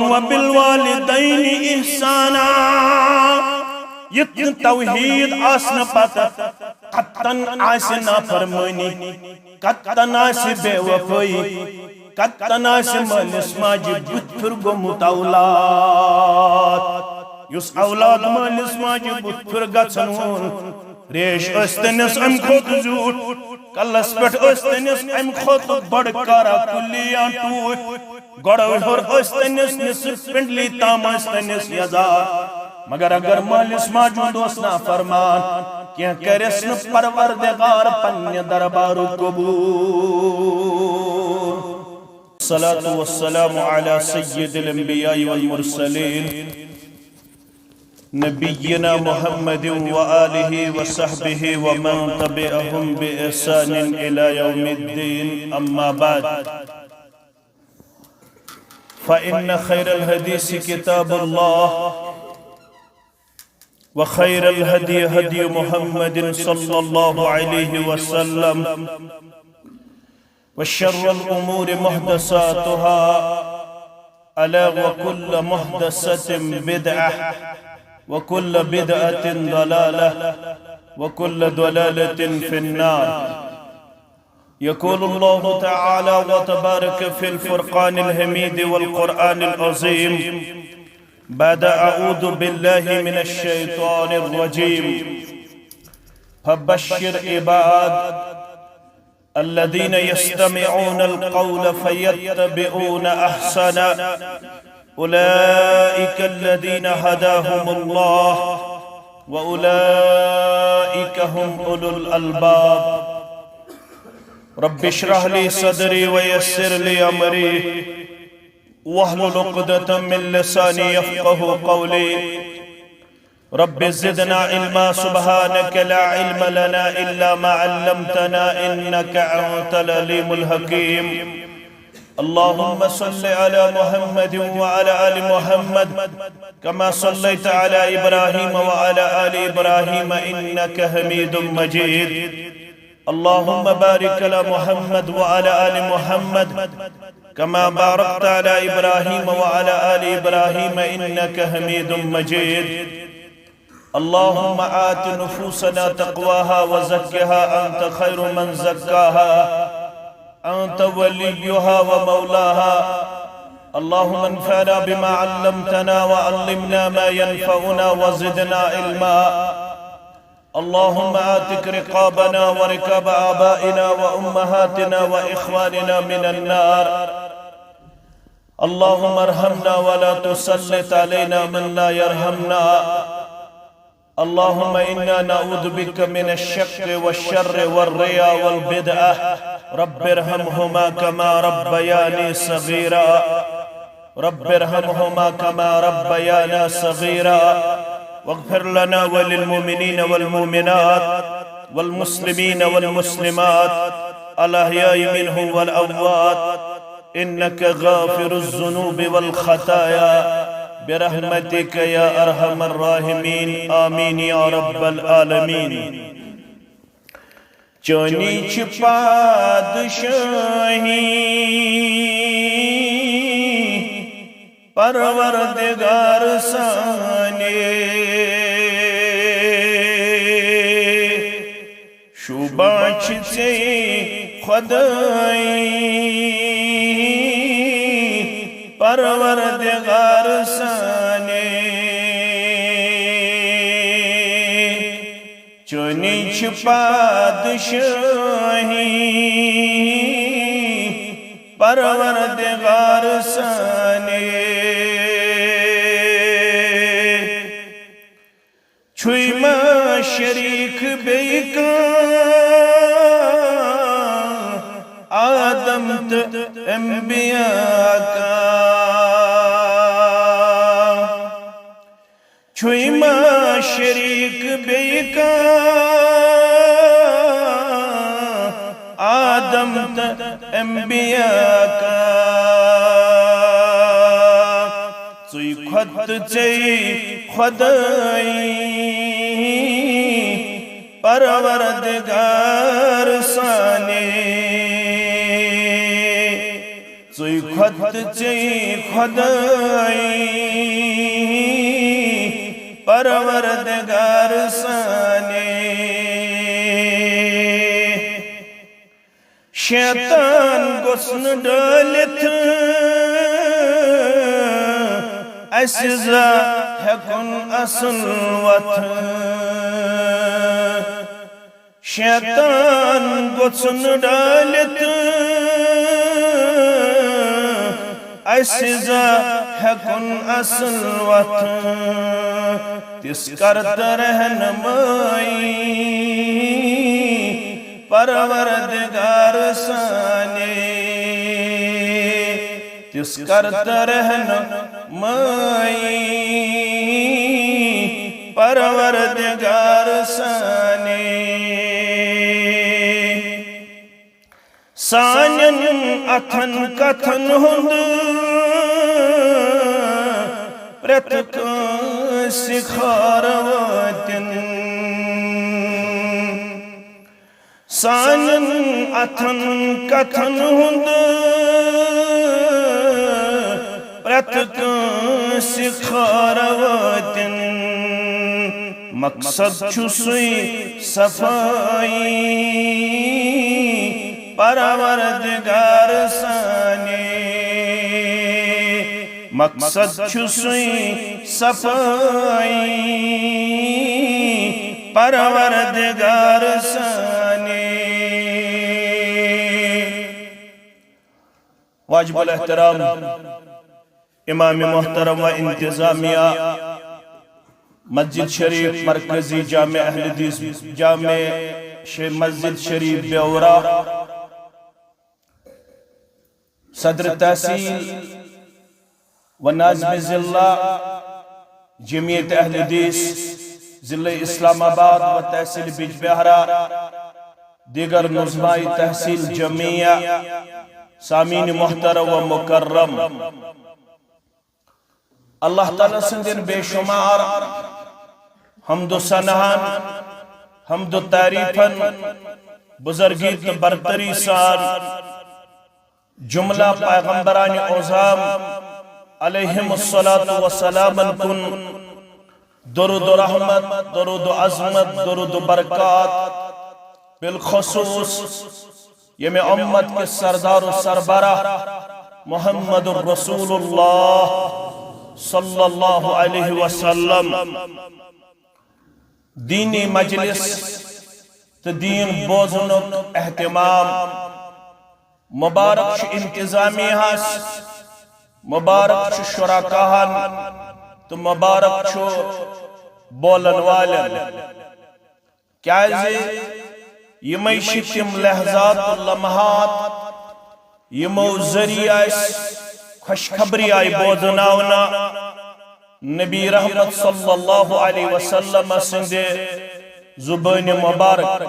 وبالوالدین احسانا یتن توحید آسن پتہ قطن آس نافرمانی قطن آس بے وفائی قطن آس مالس ماجی بتر گمت اولاد یس اولاد مالس ماجی بتر گھن ریش استنس ام خود زور کلس پٹ استنس ام خود بڑ کارا کلیاں ٹوٹ گڑو ہر استنس نصف پنڈلی تام استنس یزار مگر اگر مالس ماجود اسنا فرمان کیا کرسن پروردگار پنی دربار قبول الصلاة والسلام على سید الانبیاء والمرسلین نبینا محمد وآلہ وصحبہ ومن تبعهم بإحسان إلى يوم الدين أما بعد فإن خير الحديث كتاب الله وخير الهدي هدي محمد صلى الله عليه وسلم وشر الأمور محدثاتها ألا وكل محدثة بدعة وكل بدعة ضلالة وكل ضلالة في النار يقول الله تعالى وتبارك في الفرقان الحميد والقرآن العظيم بعد أعوذ بالله من الشيطان الرجيم فبشر عباد الذين يستمعون القول فيتبعون أحسنه أولئك الذين هداهم الله وأولئك هم أولو الألباب رب اشرح لي صدري ويسر لي أمري واحلل عقدة من لساني يفقه قولي رب زدنا علما سبحانك لا علم لنا إلا ما علمتنا إنك أنت العليم الحكيم اللهم صل على محمد وعلى آل محمد كما صليت على إبراهيم وعلى آل إبراهيم إنك حميد مجيد اللهم بارك على محمد وعلى آل محمد كما باركت على إبراهيم وعلى آل إبراهيم إنك حميد مجيد اللهم آت نفوسنا تقواها وزكها أنت خير من زكاها أنت وليها ومولاها اللهم انفعنا بما علمتنا وعلمنا ما ينفعنا وزدنا علما اللهم آتك رقابنا ورقاب آبائنا وأمهاتنا وإخواننا من النار اللهم ارحمنا ولا تسلط علينا من لا يرحمنا اللهم إنا نعوذ بك من الشق والشر والرياء والبدعة رب ارحمهما كما ربياني صغيرا رب ارحمهما كما ربيانا صغيرا واغفر لنا وللمؤمنين والمؤمنات والمسلمين والمسلمات الأحياء منهم والأموات إنك غافر الذنوب والخطايا برحمتك يا أرحم الراحمين آمين يا رب العالمين چونی چھ پادشاہی پروردگار سانے شوباں چھتے خدائی پروردگار سانے چونی چھ پادشاہی پروردگار سانے چھوئی ما شریک بیکا آدم تا انبیاء کا چھوئی ما شریک بیکا آدم تا انبیاء کا چوئی خود چئی خدائی پروردگار سانے چوئی کھوت ژے خدائی پروردگار سانے شیطان گوٚژھ نہٕ ڈٲلِتھ اَسہِ زانٛہہ ہٮ۪کُن اصل وتھ شیطان گوٚژھ نہٕ ڈٲلِتھ اَسہِ زانٛہہ ہٮ۪کُن اصل وتھ تِژھ کر تہٕ رہنمٲیی پروردگار سانے تِژھ کر تہٕ رہنمٲیی پروردگار سانے سانٮ۪ن اتھن کتھن ہُنٛد پرٛٮ۪تھ کٲنٛسہِ خار وٲتِن سانٮ۪ن اتھن کتھن ہُنٛد پرٛٮ۪تھ کٲنٛسہِ خار وٲتِن مقصد چھُ سُے صفٲیی پروردگار سانے مقصد چھُ سُے صفٲیی پروردگار سانے واجب الاحترام امام محترم و انتظامیہ مسجد شریف مرکزی جامع اہل حدیث جامع مسجد شریف بیورا صدر تحصیل و ناظم ضلع جمعیت اہل حدیث ضلع اسلام آباد و تحصیل بیج بہارا دیگر نظمائی تحصیل جمعیہ سامعین محترم و مکرم اللہ تعالیٰ سندین بے شمار حمد و ثناءن حمد و تعریفن بزرگیت برتری سان جملہ پیغمبران اعظام علیہم الصلاة والسلام کن درود و رحمت درود و عظمت درود و برکات بالخصوص یہ امت کے سردار و سربراہ محمد الرسول اللہ صلی اللہ علیہ وسلم دینی مجلس تو دین بوزنک اہتمام مبارک انتظامیہ مبارک شرکاہن تو مبارک بولن والن کیازِ یمے تم لحظات و لمحات یمو ذریعہ خوشخبری آئی بوزناونا نبی رحمت صلی اللہ علیہ وسلم سندے زبان مبارک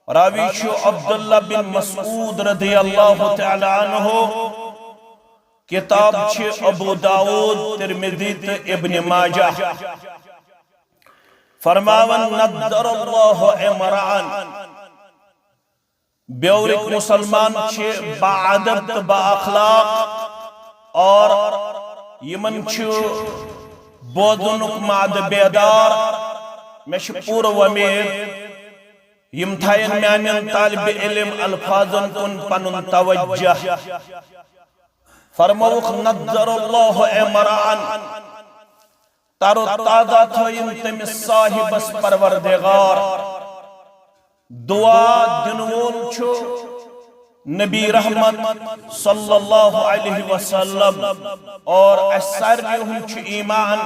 راوی چھو عبداللہ بن مسعود رضی اللہ تعالی عنہ کتاب چھ ابو داود ترمذی ابن ماجہ فرماون نضر اللہ عمران بیورک مسلمان چھ باعدب با اخلاق اور یمن چھو بودنک ماد بیدار میں پور ومید یم تھائن میانین طالب علم الفاظن کن پنن توجہ فرموک نضر اللہ عمران تارو تازہ تھائن تمس صاحب اس پروردگار دعا دنوول چھو نبی رحمت صلی اللہ علیہ وسلم اور اثر یہم چھ ایمان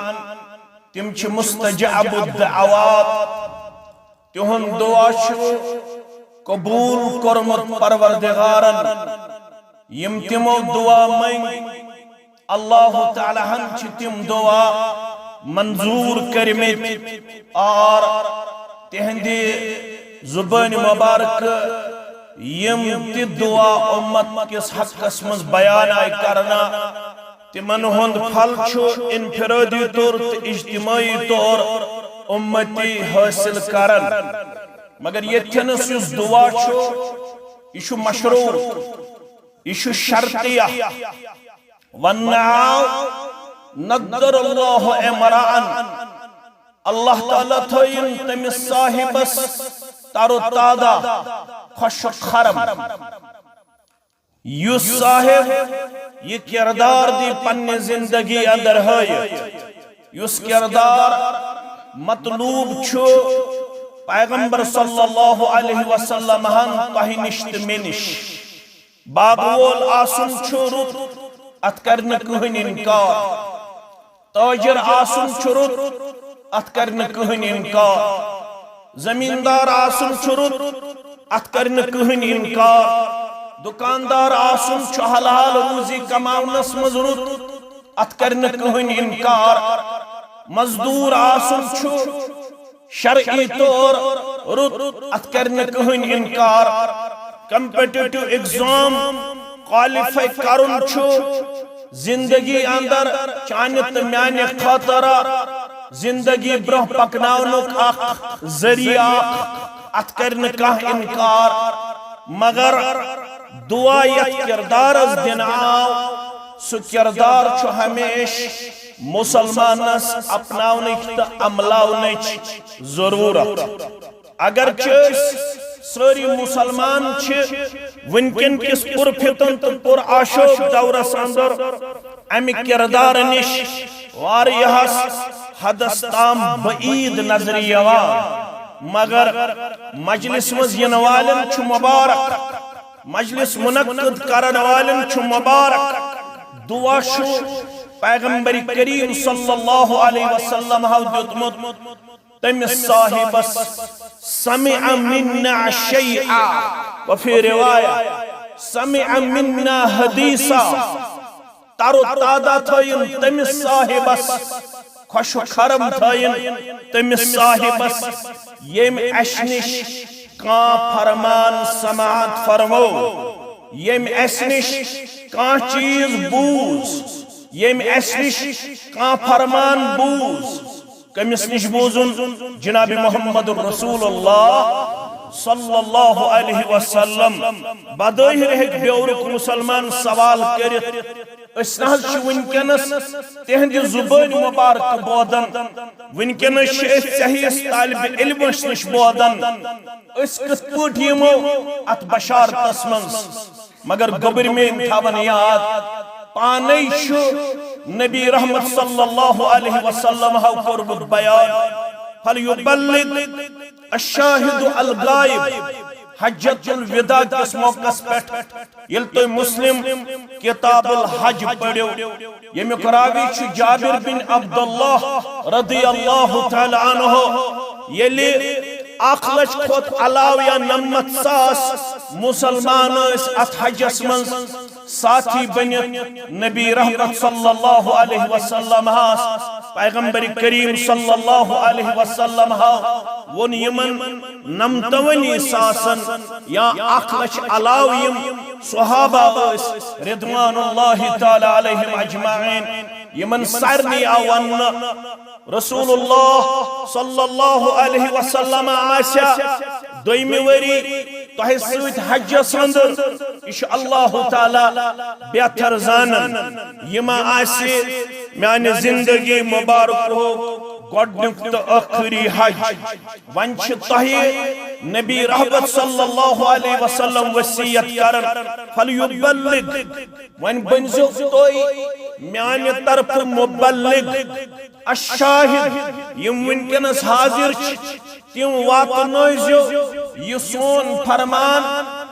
تم چھ مستجاب الدعوات تہن دعا چھو قبول کرمت پروردگارن یم تمو دعا منگ اللہ تعالی ہن چھ تم دعا منظور کرمت اور تہندی زبان مبارک یم تی دعا امت کس حق قسمز بیان آئی کرنا تمن ہند پھل چھو انفرادی طور اجتماعی طور امتی حاصل کرن مگر یہ تنس اس دعا چھو یہ مشروع یہ شرطیہ ونعاو نقدر اللہ امران اللہ تعالیٰ تھوئن تمس صاحبس تارو تادا خوش خرم یو صاحب یہ کردار دی پنی زندگی اندر ہے یس کردار مطلوب چھو پیغمبر صلی اللہ علیہ وسلم ہن تہی نشت منش باغول آسن چھو رت ات کرن کہن انکار تاجر آسن چھو رت ات کرن کہن انکار زمیندار آسن چھو رت ات کرن کہن انکار دکاندار آسن چھو حلال روزی کماونس مزرت ات کرن کہن انکار مزدور آسن چھو شرعی طور رت ات کرن کہن انکار کمپیٹیٹو ایگزام کوالیفائی کرن چھو زندگی اندر چانت میانے خاطرہ زندگی برہ پکناونک اخ ذریعہ ات کرن کہن انکار مگر دعا یت کردار از دن آو سو کردار چھو ہمیش مسلمانس اپناونک تا عملاونک ضرورت اگر چیز ساری مسلمان چھے ونکن کس پر فتن تو پر آشوب دورس اندر امی کردار نش واریہس حدس تام بعید نظریوان مگر مجلس مز ینوالن چھو مبارک مجلس منعقد کرن والن چھو مبارک دعا شو پیغمبر کریم صلی اللہ علیہ وسلم ہاو دیتمت تمس صاحبس سمع منا شیعا وفی روایہ سمع منا حدیثا تارو تادا تھائین تمس صاحبس خوش و خرم تھائین تمس صاحبس یم اشنش کان فرمان سماعت فرمو یم اسنش کان چیز بوز یم اسنش کان فرمان بوز کمس نش بوزن جناب محمد رسول اللہ صلی اللہ علیہ وسلم بداہر ہیک بیورک مسلمان سوال کرت اس نحل چھ ونکنس تہند زبان مبارک بودن ونکنس چھ صحیح طالب علم نش بودن اس کت پوٹ یمو ات بشار تسمنس مگر گبر میں تھاون یاد پانی شو نبی رحمت صلی اللہ علیہ وسلم ہاو قربت بیان فلیبلغ الشاہد الغائب حجت الوداع کس موقع پیٹھ یل تو مسلم کتاب الحج پڑھو یمیک راوی چھ جابر بن عبداللہ رضی اللہ تعالی عنہ یلی اخلش خود علاو یا نمت ساس مسلمان اس ات حجس من ساتھی بنیت نبی رحمت صلی اللہ علیہ وسلم ہاس پیغمبر کریم صلی اللہ علیہ وسلم ہا ون یمن نمتونی ساسن یا اخلش علاو یم صحابہ اس رضوان اللہ تعالی علیہم اجمعین یمن سرنی آون رسول اللہ صلی اللہ علیہ وسلم آسیا دویمی وری تۄہہِ سۭتۍ حجس اندر یہ چھُ اللہ تعالی بہتر زانن یہ ما آسہِ میانہِ زندگی مبارک ہو گۄڈنیُک تہٕ ٲخری حج وۄنۍ چھِ تۄہہِ نبی رحمت صلی اللہ علیہ وسلم وصیت کرن فلیبلغ وۄنۍ بٔنزیو تُہۍ میانہِ طرفہٕ مبلغ الشاہد یم ونکنس حاضر چھ تم واتنٲیزیو یہ سون فرمان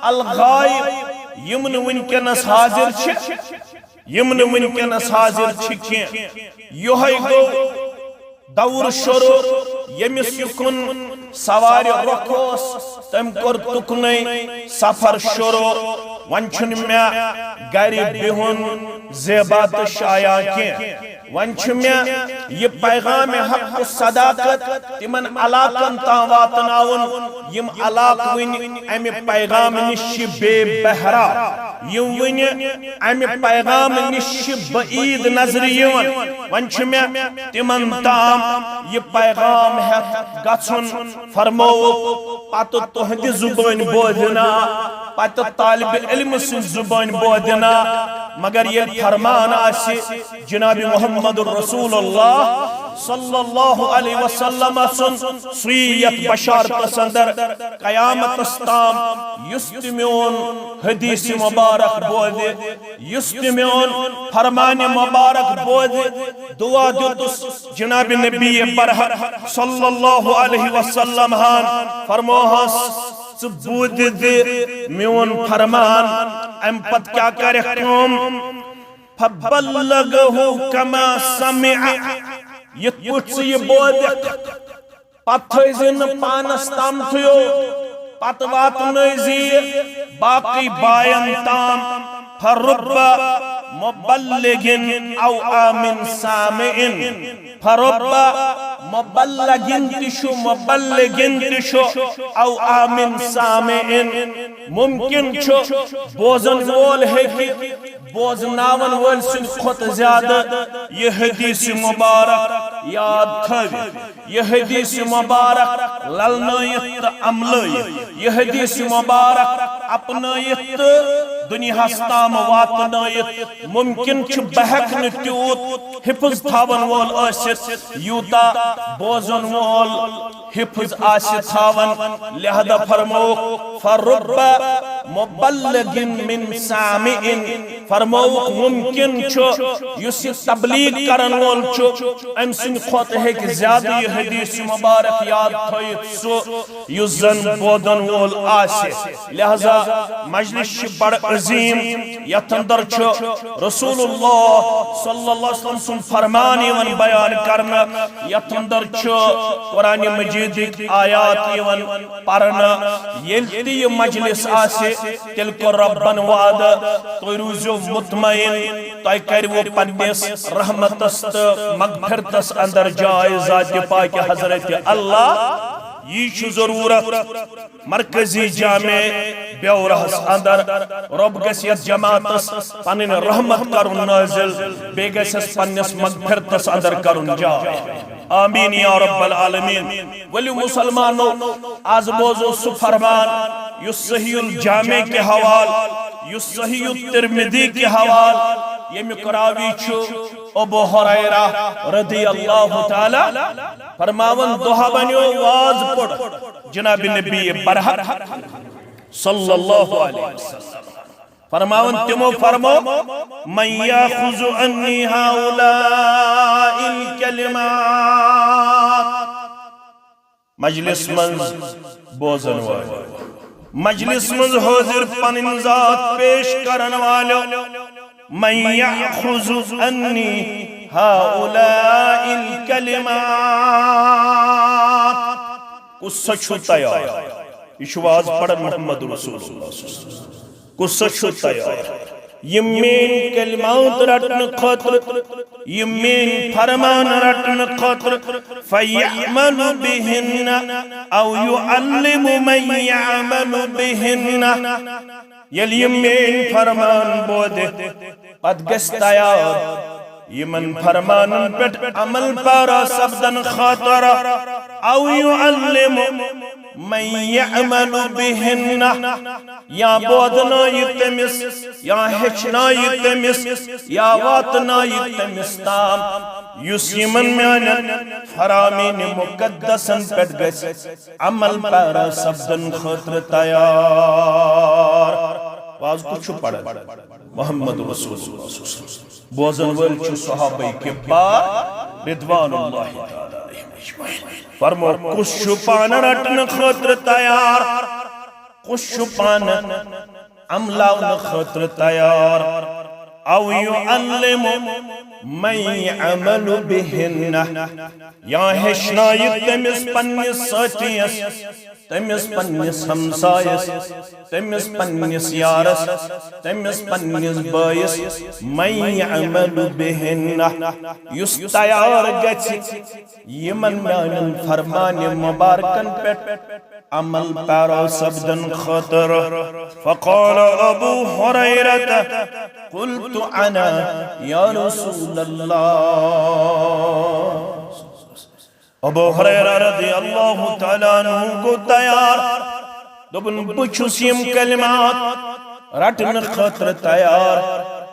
الغائب یم نہٕ ونکنس حاضر چھ یم نہٕ ونکنس حاضر چھ کینٛہہ یہوے گوٚو دور شروع یمس یکن سوار رخ اوس تم کور تکنے سفر شروع ون چھن مے گری بہن زیبا تو شایا کی ون چھ مے یہ پیغام حق صداقت تمن علاقن تا واتناون یم علاق ون امی پیغام نش بے بہرا یم ون امی پیغام نش بعید نظر یون ون چھ مے تمن تام یہ پیغام ہے گھن فرمو پتہ تہند زبان بوزنا پتہ طالب علم سن زبان بودنا مگر یہ فرمان آسی جناب محمد رسول اللہ صلی اللہ علیہ وسلم سن سویت بشارت سندر قیامت استام یستمیون حدیث مبارک بودے یستمیون فرمان مبارک بودے دعا دیتس جناب نبی برحق صلی اللہ علیہ وسلم ہان فرموہس ثبوت دے میون فرمان ام پت کیا کرے قوم فبلغہو کما سمع یہ پوچھ سے یہ بودک پتھوزن پانستام تھیو پتوات نیزی باقی بائن تام فرب مبلغن او آمن سامعن فرب مبلغن تشو او آمن سامعن ممکن چھو بوزن وول ہے کہ بوزناون وول سن خود زیادہ یہ حدیث مبارک یاد تھوی یہ حدیث مبارک للنائیت عملائیت یہ حدیث مبارک اپنائیت دنیا ہستام واتنائیت ممکن چھ بہکن تیوت حفظ تھاون وول آسیت یوتا بوزن وول حفظ آسیت تھاون لہذا فرموک فرب مبلغن من سامعن فرموک ممکن چھو یسی تبلیغ کرن وول چھو ام سن خود ہے کہ زیادہ یہ حدیث مبارک یاد تھویت سو یزن بودن وول آسے لہذا مجلس بڑ عظیم یتندر چھو رسول اللہ صلی اللہ علیہ وسلم سن فرمانی ون بیان کرنا یتندر چھو قرآن مجید آیات ون پرنا یلتی یہ مجلس آسے تل کو ربن وعدہ تو روزو مطمئن تو کر وہ پنیس رحمتست مغفرتس اندر جائے ذات پاک حضرت اللہ یہ چھو ضرورت مرکزی جامع بیورہس اندر رب گسیت جماعتس پنن رحمت کرن نازل بے گسیس پنیس مغفرتس اندر کرن جائے آمین یا رب العالمین ولی مسلمانوں آز بوزو سو فرمان یس صحیح الجامع کے حوال یس صحیح الترمذی کے حوال یہ مقراوی چھو ابو حریرہ رضی اللہ تعالی فرماون دوہا بنیو واز پڑ جناب نبی برحق صلی اللہ علیہ وسلم فرماون تمو فرمو من یاخذ انی هؤلاء الکلمات مجلس منز بوزن والو مجلس منز حضر پنن ذات پیش کرن والو من یاخذ انی هؤلاء الکلمات قصہ چھو تیار اشواز پڑھ محمد رسول اللہ قصہ چھو تیار یمین کلمات رٹن خطر یمین فرمان رٹن خطر فیعمل بہن او یعلم من یعمل بہن یل یمین فرمان بودے قد گس تیار یمن فرمان پٹ عمل پارا سبدن خاطر او یعلم من یعمل بہن یا بودنا یتمس یا ہچنا یتمس یا واتنا یتمس تام یس یمن میان فرامین مقدسن پٹ گس عمل پارا سبدن خاطر تیار واز کچھ پڑھ محمد رسول اللہ بوزن ول صحابہ کے بعد رضوان اللہ تعالی فرمو کش پان رٹن خطر تیار کش پان عملاؤن خطر تیار او یعلم من یعمل بہن یا ہشنائی تمس پنیس ساتیس تمس پنیس ہمسائس تمس پنیس یارس تمس پنیس بائس من یعمل بہن یس تیار گچ یمن میان فرمان مبارکن پیٹ عمل پارا سبدن خطر فقال ابو حریرہ قلت انا یا رسول اللہ ابو حریرہ رضی اللہ تعالیٰ عنہ کو تیار دوپن بچھس یم کلمات رٹن خاطر تیار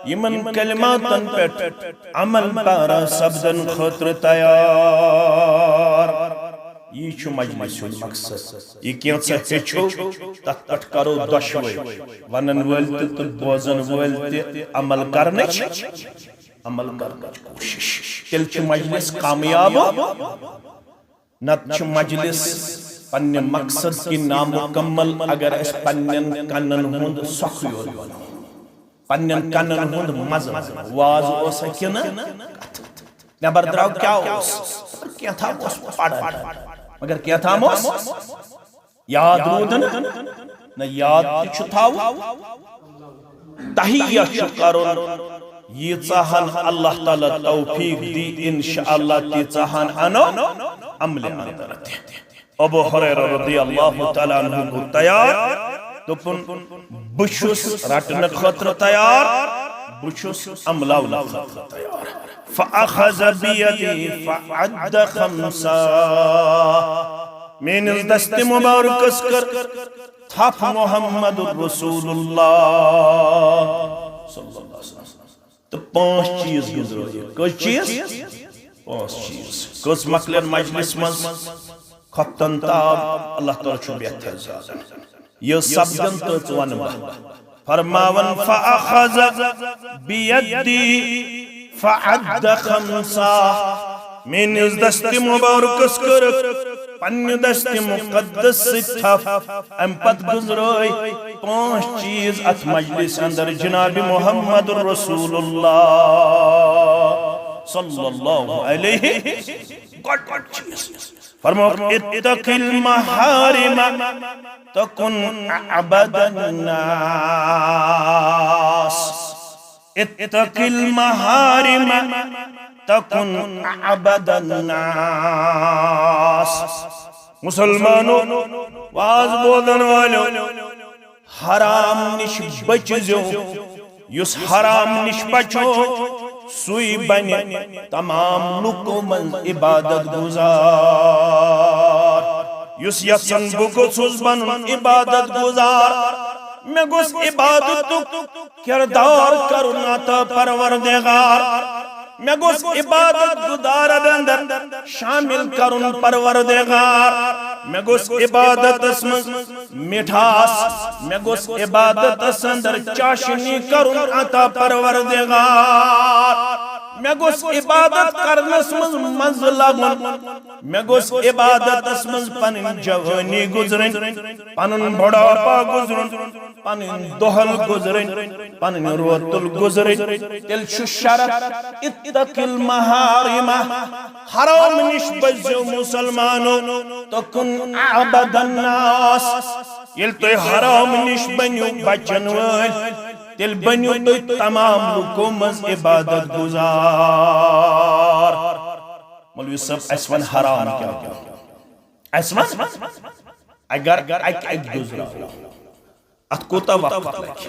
یمن کلماتن پیٹ عمل پارا سبدن خاطر تیار یہ چھو مجلس مقصد یہ کینسا ہیچو تت پٹ کرو دشوئی ونن ولت تو بوزن ولت عمل کرنے عمل کرنے کوشش تیل چھو مجلس کامیاب نت چھو مجلس پنن مقصد کی نامکمل اگر اس پنن کنن ہند سخیور پنن کنن ہند مزن واز اوسا کنا نبر دراو کیا اوس کیا تھا اوس پڑھا مگر کیا تھا اوس یاد رودن نہ یاد چھو تھاو تحیہ چھو کرن یہ چاہن اللہ تعالی توفیق دی انشاءاللہ تی چاہن انو عمل اندرت ابو حریرہ رضی اللہ تعالیٰ عنہ کو تیار دوپن بچھس رٹن خطر تیار بچھس عملاولا خطر تیار فأخذ بیدی فعد خمسا میں اس دست مبارکس کر تھاپ محمد رسول اللہ صلی اللہ علیہ وسلم تو 5 چیز گزرو کچھ چیز 5 چیز کس مقلن مجلس مز خطن تاب اللہ تعالیٰ چھو بہتر زادن یہ سبدن تو چوان فرماون فأخذ بیدی فعد خمسا میں اس دست مبارکس کر پن دست مقدس ستھف ام پت گزروئی 5 چیز ات مجلس اندر جناب محمد رسول اللہ صلی اللہ علیہ گوڑ چیز فرموک اتق المحارم تکن عبد الناس اتق المحارم تکن عبد الناس مسلمانوں واز بولن والو حرام نش بچزو یس حرام نش بچو سوئی بنی تمام لکو من عبادت گزار یس یسن بگو سوز بنن عبادت گزار میں گوس عبادت کردار کرنا تا پروردگار میں گوس عبادت گزار اندر شامل کرن پروردگار میں گوس عبادت اسم مٹھاس میں گوس عبادت اندر چاشنی کرن عطا پروردگار میں گوس عبادت کرنس مز لگن میں گوس عبادت اسمز پنن جوانی گزرن پنن بڑاپا گزرن پنن دہل گزرن پنن روتل گزرن تیل چھ شرط اتق المحارم حرام نش بچو مسلمانو تکن عبد الناس یل تو حرام نش بنیو بچن ول تیل بنیو تو تمام لکو مز عبادت گزار مولوی صاحب اسون حرام کیا اسون اگر ایک گزرا ات کوتا وقت لگی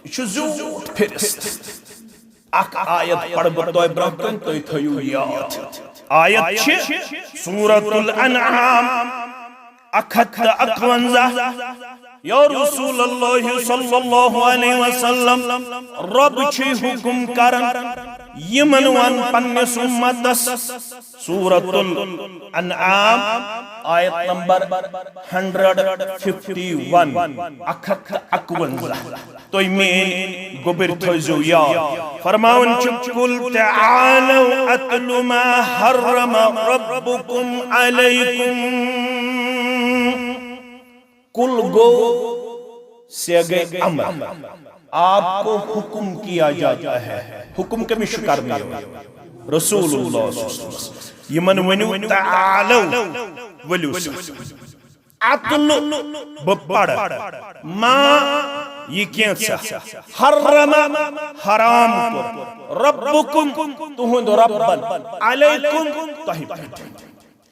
یہ زیوت پھرست اک آیت پڑھ بردوئی برکن تو تھیو یاد آیت چھ سورة الانعام اکھت اکونزہ یا رسول اللہ صلی اللہ علیہ وسلم رب چھ حکم کرن یمن وان پنس امتس سورة الانعام آیت نمبر 151 اکھت اکونزہ تو میں گبر تھوزو یا فرماون چکل تعالو اتل ما حرم ربکم علیکم کل گو سے گئے امر آپ کو حکم کیا جاتا ہے حکم کمی شکر میں رسول اللہ صلی اللہ علیہ وسلم یمن ونیو تعالو ولیو اتل بپڑ ما یہ کینسا حرم حرام کر ربکم تہند ربن علیکم تہی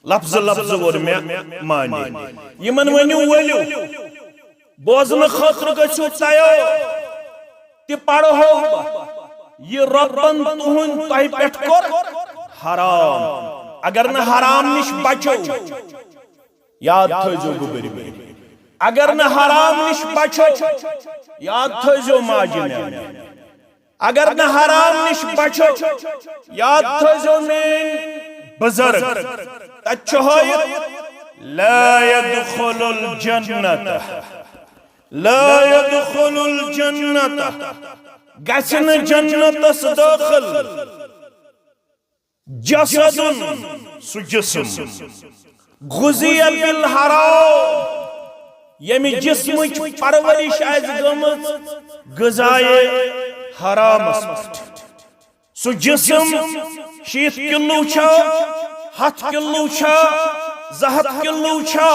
لفظ لفظ ور میں مانی یمن ونیو ولیو بوزن خاطر گژھو تیار تہ پڑھو یہ ربن تہند تہی پٹھ کر حرام اگر نہ حرام نش بچو یاد تھوزو گبر میں اگر نہ حرام نش بچو یاد تھو ماجہ میانہ اگر نہ حرام نش بچو یاد تھو مین بزرگ تچہویت لا يدخل الجنة لا يدخل الجنة گسن جنت داخل جسد سو جسم غزی بالحرام یمی جسم پرورش از گمت غذائے حرام سو جسم 60 کلو چھا 7 کلو چھا 7 کلو چھا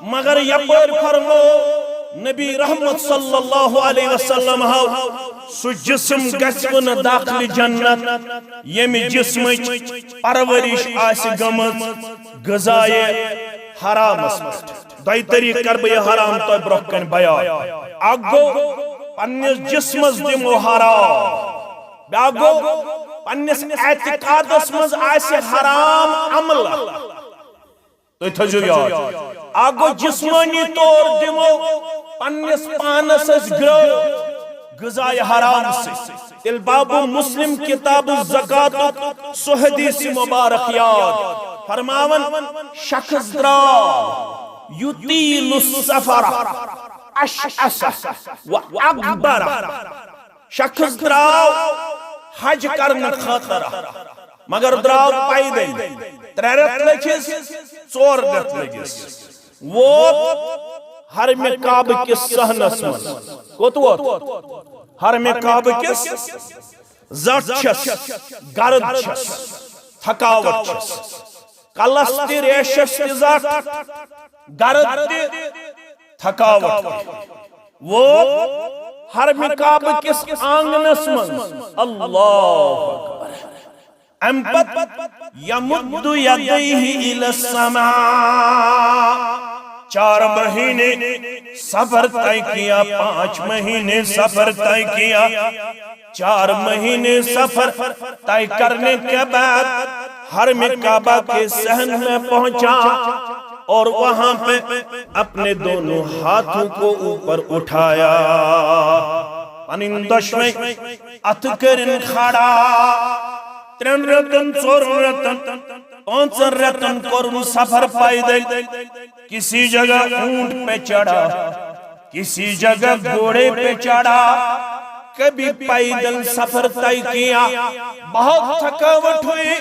مگر یپر فرمو نبی رحمت صلی اللہ علیہ وسلم سو جسم گسون داخل جنت یمی جسم پرورش آس گمت غذائے حرام دائی طریق کر بے حرام تو برکن بیان آگو پنیس جسمز دمو حرام بیاگو پنیس اعتقاد اسمز آس حرام عمل تو تھجو یاد آگو جسمانی طور دمو پنیس پانس اس گرو غذائے حرام سے تل باب مسلم کتاب الزکاة سو حدیث مبارک یاد فرماون شخص درا یطیل السفر اشعث و اکبر شخص دراو حج کرن خاطر مگر دراو پیدل 3 رت لگس 4 رت لگس وہ حرم کعبہ کس صحنس من کوت ووت حرم کعبہ کس زٹ چھس گرد چھس تھکاوٹ چھس کلس تی ریشس تی زٹ گرد تی تھکاوٹ وہ حرم کعبہ کس آنگنس من اللہ اکبر ام پت یمد یدیہ الی السماء 4 مہینے سفر طے کیا 5 مہینے سفر طے کیا 4 مہینے سفر طے کرنے کے بعد حرم کعبہ کے صحن میں پہنچا اور وہاں پہ اپنے دونوں ہاتھوں کو اوپر اٹھایا پنندش میں اتکرن کھڑا 3 رتن 4 رتن 5 رتن کرن سفر پیدل کسی جگہ اونٹ پہ چڑھا کسی جگہ گھوڑے پہ چڑھا کبھی پیدل سفر طے کیا بہت تھکاوٹ ہوئی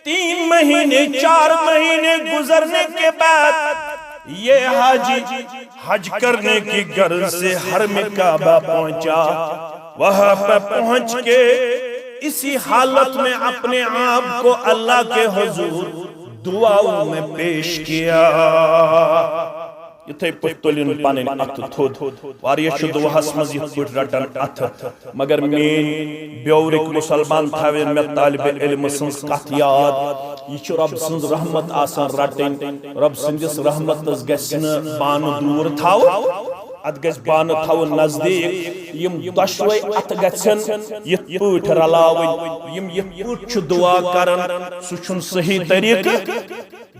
3 مہینے 4 مہینے گزرنے کے بعد یہ حاجی حج کرنے کی غرض سے حرم کعبہ پہنچا وہاں پہ پہنچ کے اسی حالت میں اپنے آپ کو اللہ کے حضور دعاؤں میں پیش کیا یتھے پتلین پانین ات تھود واریہ شد وحس مزید پٹ رٹن ات مگر مین بیورک مسلمان تھاوین میں طالب علم سنس کت یاد یہ رب سنز رحمت آسان رٹن رب سنجس رحمت گسن بان دور تھاو ات گس بان تھاو نزدیک یم دشوے ات گسن یت پٹ رلاوین یم یت پٹ چھ دعا کرن سو چھن صحیح طریقہ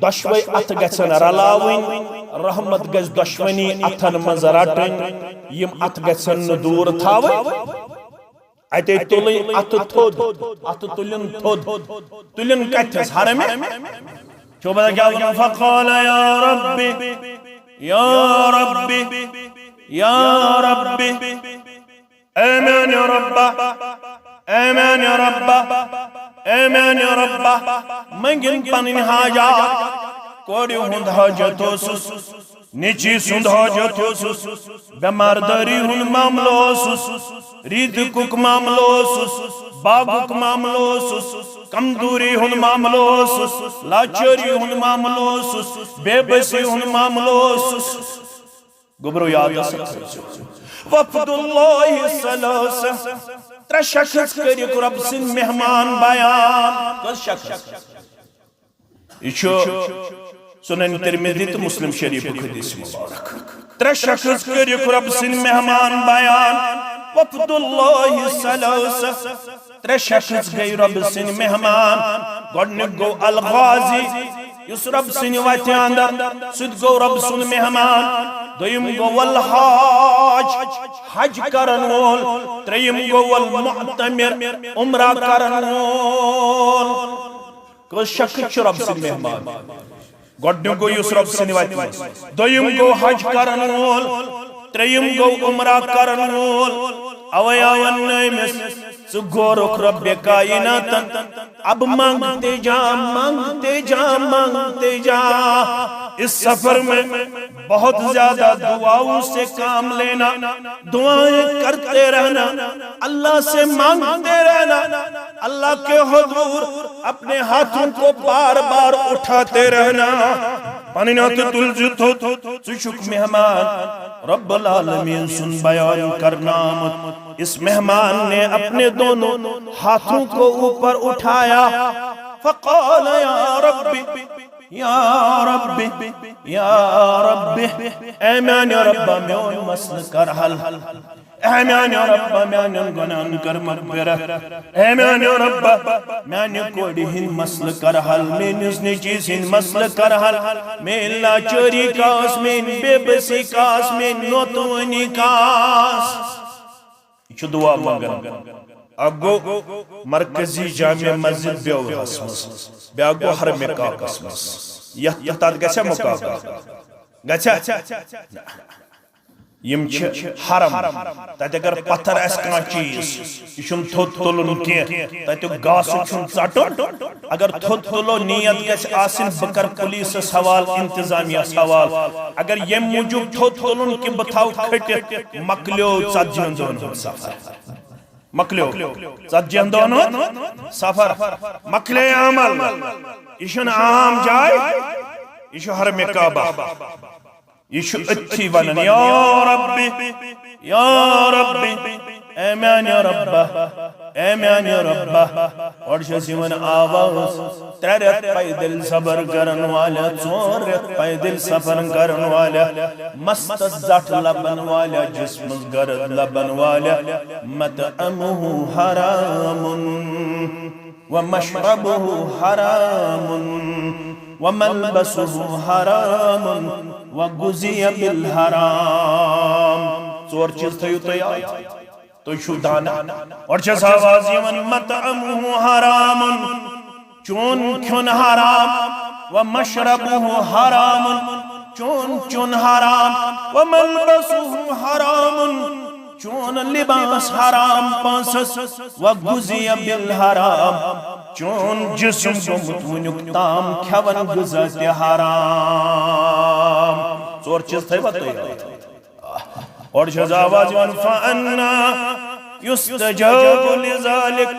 دشوے ات گسن رلاوین رحمت گس دشمنی اتن مز رٹن یم ات گسن دور تھاوین اتے تلین ات تھود ات تلین تھود تلین کتھس حرم چو بدا کیا ونن فقال یا ربی یا ربی یا ربی ایمان یا ربا ایمان یا ربا ایمان یا ربا منگن پنن حاجات کوڑی ہند حاجت ہوسس نیچی سند حاجت ہوسس بیمارداری ہند معاملہ ہوسس ریدکک معاملہ ہوسس باغک معاملہ ہوسس کمزوری ہند معاملہ ہوسس لاچاری ہند معاملہ ہوسس بے بسی ہند معاملہ ہوسس گبرو یاد وفد اللہ سلاسہ 3 شخص کریک رب سن مہمان بیان کس شخص یہ سنن ترمذی تو مسلم شریف حدیث مبارک 3 شخص کریک رب سن مہمان بیان وفد اللہ سلاسہ 3 شخص گئی رب سن مہمان گوڑنک گو الغازی یس رب سن وتہ اندر سد گو رب سن مہمان دویم گو والحاج حج کرن وول تریم گو والمعتمر عمرہ کرن وول کس شک رب سن مہمان گۄڈنیُک گو یس رب سن وتہ دویم گو حج کرن وول تریم گو عمرہ کرن وول اوے آون نمس ژٕ گورُکھ رب کائناتن اب مانگتے جا مانگتے جا مانگتے جا اس سفر میں بہت زیادہ دعاؤں سے کام لینا دعائیں کرتے رہنا اللہ سے مانگتے رہنا اللہ کے حضور اپنے ہاتھوں کو بار بار اٹھاتے رہنا پانینات تلزت ہو چشک مہمان رب العالمین سن بیان کرنا اس مہمان نے اپنے دونوں ہاتھوں کو اوپر اٹھایا فقال یا ربی یا ربی یا ربی اے میان رب میون مسل کر حل اے میان رب میان گناہن کر مغفرت اے میان رب میان کوڑی ہن مسل کر حل مینس نیچیز ہن مسل کر حل مین لاچوری کاس مین بے بسی کاس مین نوتونی کاس یہ دعا مانگن اب گو مرکزی جامع مسجد بیور حسمس بیا گو حرم کاکس مس یہ تات گچھا مکاکا گچھا یم چھ حرم تت اگر پتھر اس کان چیز یہ چھن تھوت تلن کی تت گاس چھن ژٹن اگر تھوت تلو نیت گژھِ آسن بکر پولیس سوال انتظامیہ سوال اگر یم موجود تھوت تلن کی بتھاو کھٹت مکلیو ژتجیہن دۄہن ہُنٛد سفر مکلیو ژتجیہن دۄہن ہُنٛد سفر مکلے عمل یہ چھن عام جائے یہ چھُ حرم کعبہ یہ چھُ اتھی ونن یا ربی اے میان رب اے میان رب اور چھس یوان آواز ترے رت پیدل صبر کرن والا ژور رت پیدل سفر کرن والا مست زٹ لبن والا جسم گرد لبن والا مطعمه حرام ومشربه حرام وملبسه حرام وغذي بالحرام ژور چیز تھیو تیار تو چھو دانا اور چھس آواز یمن مطعمه حرام چون کھن حرام ومشربه حرام چون چون حرام وملبسه حرام چون لباس حرام پانسس وغذي بالحرام چون جسم گومت ونیک تام کھون غذا تہ حرام ژور چیز تھیو تیار اور چھس آواز یمن فانا یستجاب لذالک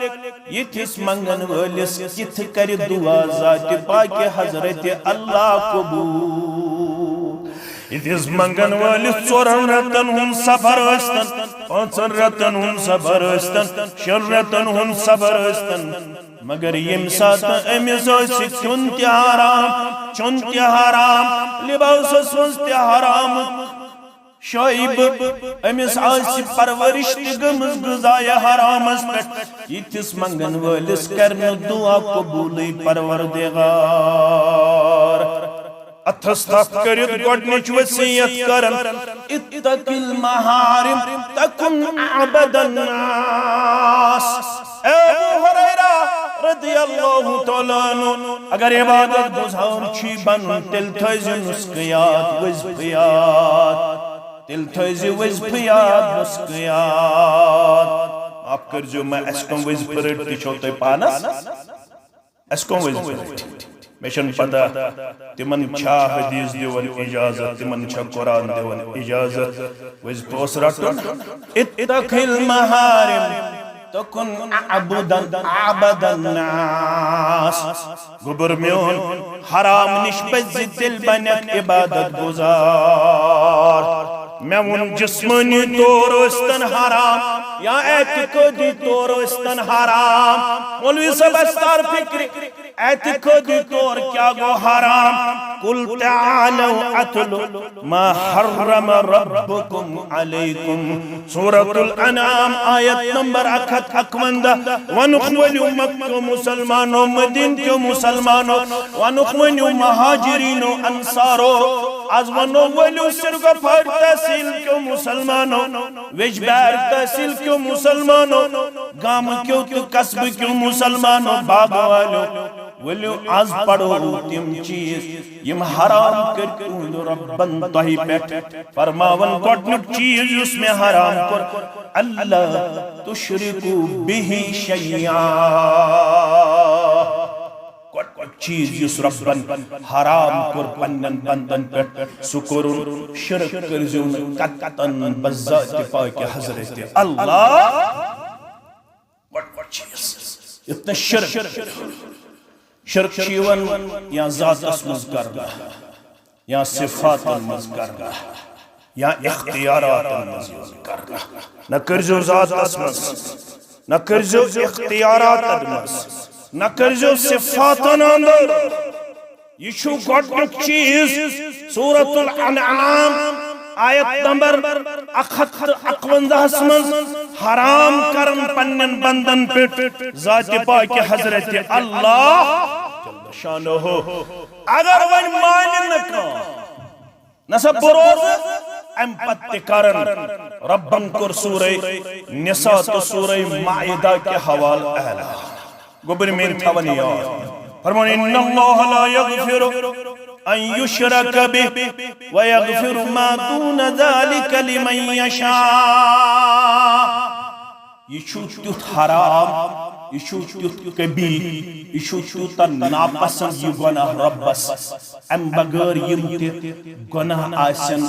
یتھس منگن ولس کتھ کر دعا ذات پاک حضرت اللہ قبول یتھس منگن ولس ژورن رتن ہن سفر ٲستن پانژن رتن ہن سفر ٲستن شیٚن رتن ہن سفر ٲستن مگر یم سات امس کھن تہ حرام چون تہ حرام لباسس مز تہ حرام شعیب امس پرورش تہ گمز غذائے حرامس پہ یتھس منگن ولس کرن دعا قبول پروردگار اتھس تھپ کرت گۄڈنِچ وصیت کرن اتق المحارم تکن عبد الناس اے ابو ہریرہ رضی اللہ تعالیٰ عنہ اگر عبادت گزار چھی بن تل تھیزی نسکیات وزفیات تل تھیزی وزفیات نسکیات آپ کر جو میں اسکم وزفرٹ تی چھوتے پانس اسکم وزفرٹ میشن پتا تمن چھا حدیث دیون اجازت تمن چھا قرآن دیون اجازت وزفوس رٹن اتق المحارم تکن عبد الناس گبر میون حرام نش بزی دل بنک عبادت گزار میون جسمانی طور استن حرام یا اعتقادی طور استن حرام مولوی صاحب استار فکری اعتقادی طور کیا گو حرام قل تعالوا اتل ما حرم ربكم عليكم سورة الانعام آیت نمبر 151 ونخولیو مکہ مسلمانوں مدین کے مسلمانوں ونخولیو مہاجرینو انصارو از ونو ولیو سرگ پھر تحصیل کے مسلمانوں وجبیر تحصیل کے مسلمانوں گام کیوں تو قصب کیوں مسلمانوں باغ والو ولیو آز پڑھو تم چیز یم حرام کرتو ربن تہی پیٹ فرماون گوڑنک چیز اس میں حرام کر اللہ تشرکو بھی شیعہ گوڑنک چیز اس ربن حرام کر پنن بندن پیٹ سکرون شرک کرزون قطن بذات پاک حضرت اللہ گوڑنک چیز اتنا شرک شیون یا ذات اسمز کرنا یا صفات المز کرنا یا اختیارات المز کرنا نہ کرزو ذات اسمز نہ کرزو اختیارات المز نہ کرزو صفات اندر یہ چھو گوڑنک چیز سورة الانعام آیت نمبر 151 من حرام کرن پنن بندن پیٹ ذات پاک حضرت اللہ شانہ ہو اگر ون مانی نکا نسب بروز ام پت کرن ربن کر سورہ نساء تو سورہ معیدہ کے حوال اہلا گبر مین تھونی آئے فرمان ان اللہ لا یغفر ان یشرک به ویغفر ما دون ذلك لمن یشاء یہ چھو تیت حرام یہ چھو تیت قبیل یہ چھو تیت ناپسند یہ گناہ ربس ام بغیر یم تی گناہ آسن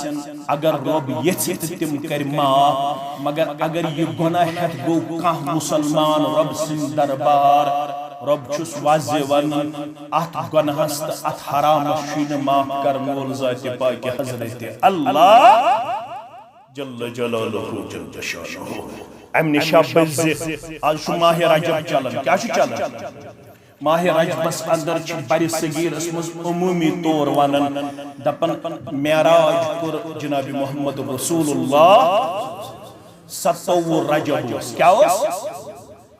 اگر رب یچت تم کر معاف مگر اگر یہ گناہ ہے گو کان مسلمان رب سن دربار رب چھس واضح ونن ات گناہست ات حرام شین معاف کرن وول ذات پاک حضرت اللہ جل جلالہ جل شانہ ام نشاب بزی آج شو ماہ رجب چلن کیا شو چلن ماہ رجب بس اندر چھ بری صغیر اسمز عمومی طور ونن دپن معراج کر جناب محمد رسول اللہ 27 رجب کیا ہوس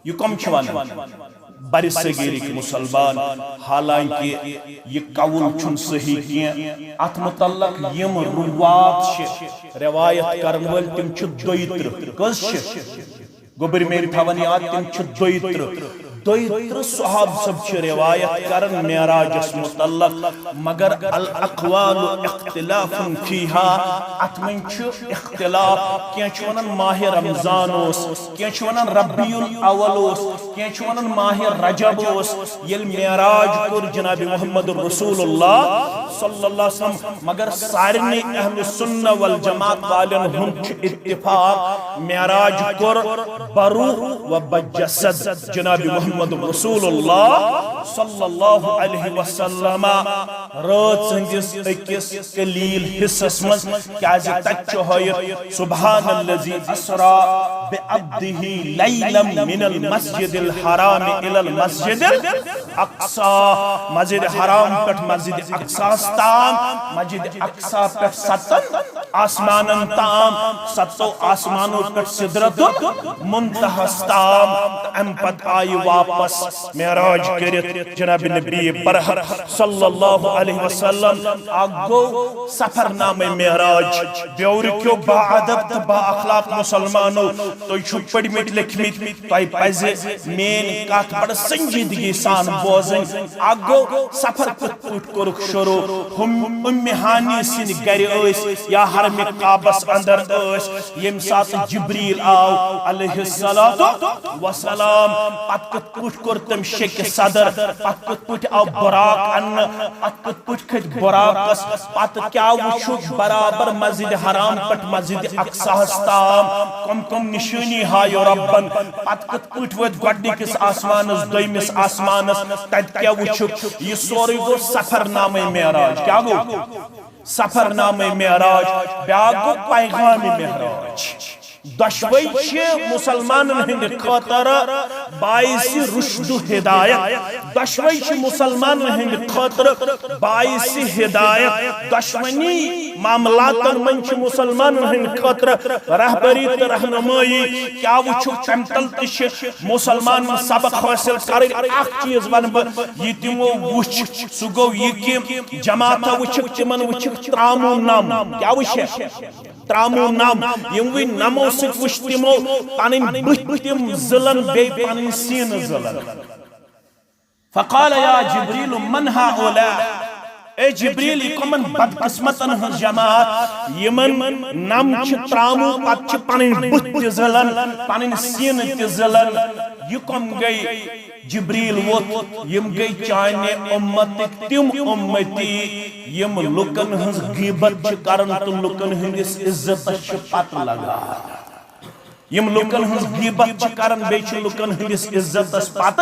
یہ کم چھ ونن بری صغیر کی مسلمان حالانکہ یہ قول چھن صحیح کیا ات متعلق یم روات روایت کرن ول تم چھ دویتر کس چھ گوبر میری تھونیات تم چھ دویتر صحاب سب چھ روایت کرن معراجس متعلق مگر الاقوال اختلاف فیہا ات من چھ اختلاف کیا چھ ونن ماہ رمضان اوس کیا چھ ونن ربیع الاول اوس کیا چھ ونن ماہ رجب اوس یل معراج کر جناب محمد رسول اللہ صلی اللہ علیہ وسلم مگر سارنی اہل سنہ والجماعت والن ہم چھ اتفاق معراج کر بروح و بجسد جناب محمد رسول اللہ صلی اللہ علیہ وسلم رات سندس اکس قلیل حصص مز کیازِ تت چھ ہویت سبحان الذی اسرا بعبدہ لیلا من المسجد الحرام الى المسجد الاقصى مسجد حرام پٹ مسجد اقصی تام مسجد اقصی پٹ 7 آسمانن تام 7 آسمانوں پٹ سدرت المنتہا تام ام پت آئی واپس معراج کرت جناب نبی برحق صلی اللہ علیہ وسلم آگو سفر نام معراج بیور کیو با عدب با اخلاق مسلمانوں تو چھو پڑی مٹ لکھمیت تو آئی پائزے مین کات بڑا سنجیدگی سان بوزن آگو سفر پت کرک شروع ہم امہانی سن گری اویس یا حرم قابس اندر اویس یم سات جبریل آو علیہ السلام پت کت پوٹ کرتم شک صدر پت کت پوٹ آو براق ان پت کت پوٹ کت براقس پت کیا وچھوک برابر مسجد حرام پٹ مسجد اقصی ہستام کم نشونی ہایو ربن پت کت پوٹ ود گوڑنی کس آسمانس دویمس آسمانس تد کیا وچھوک یہ سوری گو سفر نام معراج کیا گو سفر نام معراج بیاگ گو پیغام معراج دشوئی مسلمان ہند خاطر باعث رشد و ہدایت دشوئی مسلمان ہند خاطر باعث ہدایت دشمنی معاملات من مسلمان ہند خاطر رہبری تو رہنمائی کیا وچھو چمتل تش مسلمان سبق حاصل کریں اخ چیز ون یہ تمو وچھ سہ گو یہ کہ جماعت وچھک تمن وچھک ترامو نام کیا وچھ ترامو نام یموی نمو سک وچھ تمو پانین بت تم زلن بے پانین سین زلن فقال یا جبریل من هؤلاء اے جبریل کمن بدقسمتن ہن جماعت یمن نم چھ ترامو پت چھ پانین بت زلن پانین سین زلن یہ کم گئی جبریل ووت یم گئی چانے امت تم امتی یم لکن ہنز غیبت چھ کرن تو لکن ہنز عزت چھ پت لگا یم لکن ہنز غیبت چھ کرن بے چھ لکن ہنز عزت پت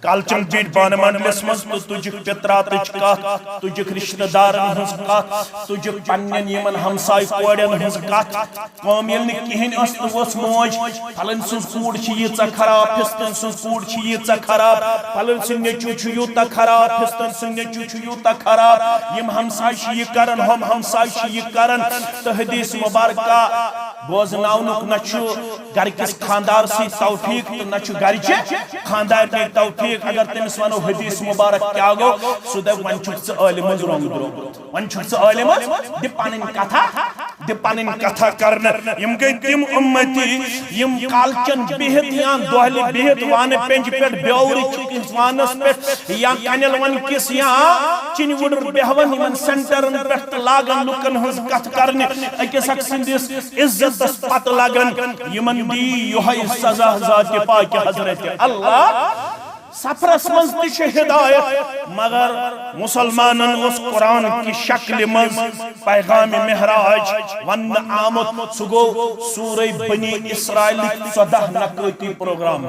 کالچن بیٹ بان منڈلس مز تو تجک پترات کت تجک رشتہ دارن ہنز کت تجک پنن یمن ہمسائی کوڑن ہنز کت قوم یل نہ کہین اس وس موج پھلن سن کوڑ چھ یہ خراب پھستن سن کوڑ چھ یہ خراب پھلن سن نیچو چھ یوتا خراب پھستن سن نیچو چھ یوتا خراب یم ہمسائی چھ یہ کرن ہم ہمسائی چھ یہ کرن تو حدیث مبارکہ بوزناونک نہ چھ گھر کس خاندار سی توفیق تو نہ چھ گھر چھ خاندار کی توفیق اگر تمس ونو حدیث مبارک کیا گو سو دے ون چھک عالم رنگ درو ون چھک عالم دی پنن کتھا کرن یم گئی تم امتی یم کالچن بہت یا دہلی بہت وان پنج پٹ بیور چھ وانس پٹ یا کنل ون کس یا چن وڈر بہون یمن سینٹرن پٹ لاگن لکن ہنز کتھ کرن اکس اک سندس عزت پت لگن یمن دی یہی سزا ذات پاک حضرت اللہ سفرس من تش ہدایت مگر مسلمانن اس قرآن کی شکل مز پیغام مہراج ون آمد سگو سورہ بنی اسرائیل 14 نقوتی پروگرام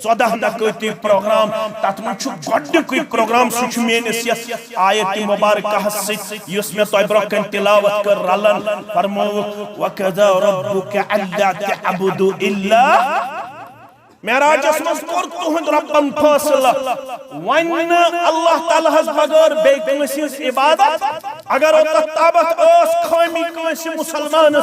14 نقوتی پروگرام تات من چھو گوڑ کوئی پروگرام سوچ مینس یس آیت مبارکہ ست یس میں تو برکن تلاوت کر رلن فرمو وَقَضَى رَبُّكَ أَلَّا تَعْبُدُوا إِلَّا معراج اسمس کور تہند ربن فاصلہ ون اللہ تعالی ہز بغیر بے کنس عبادت اگر تابت اس خامی کنس مسلمان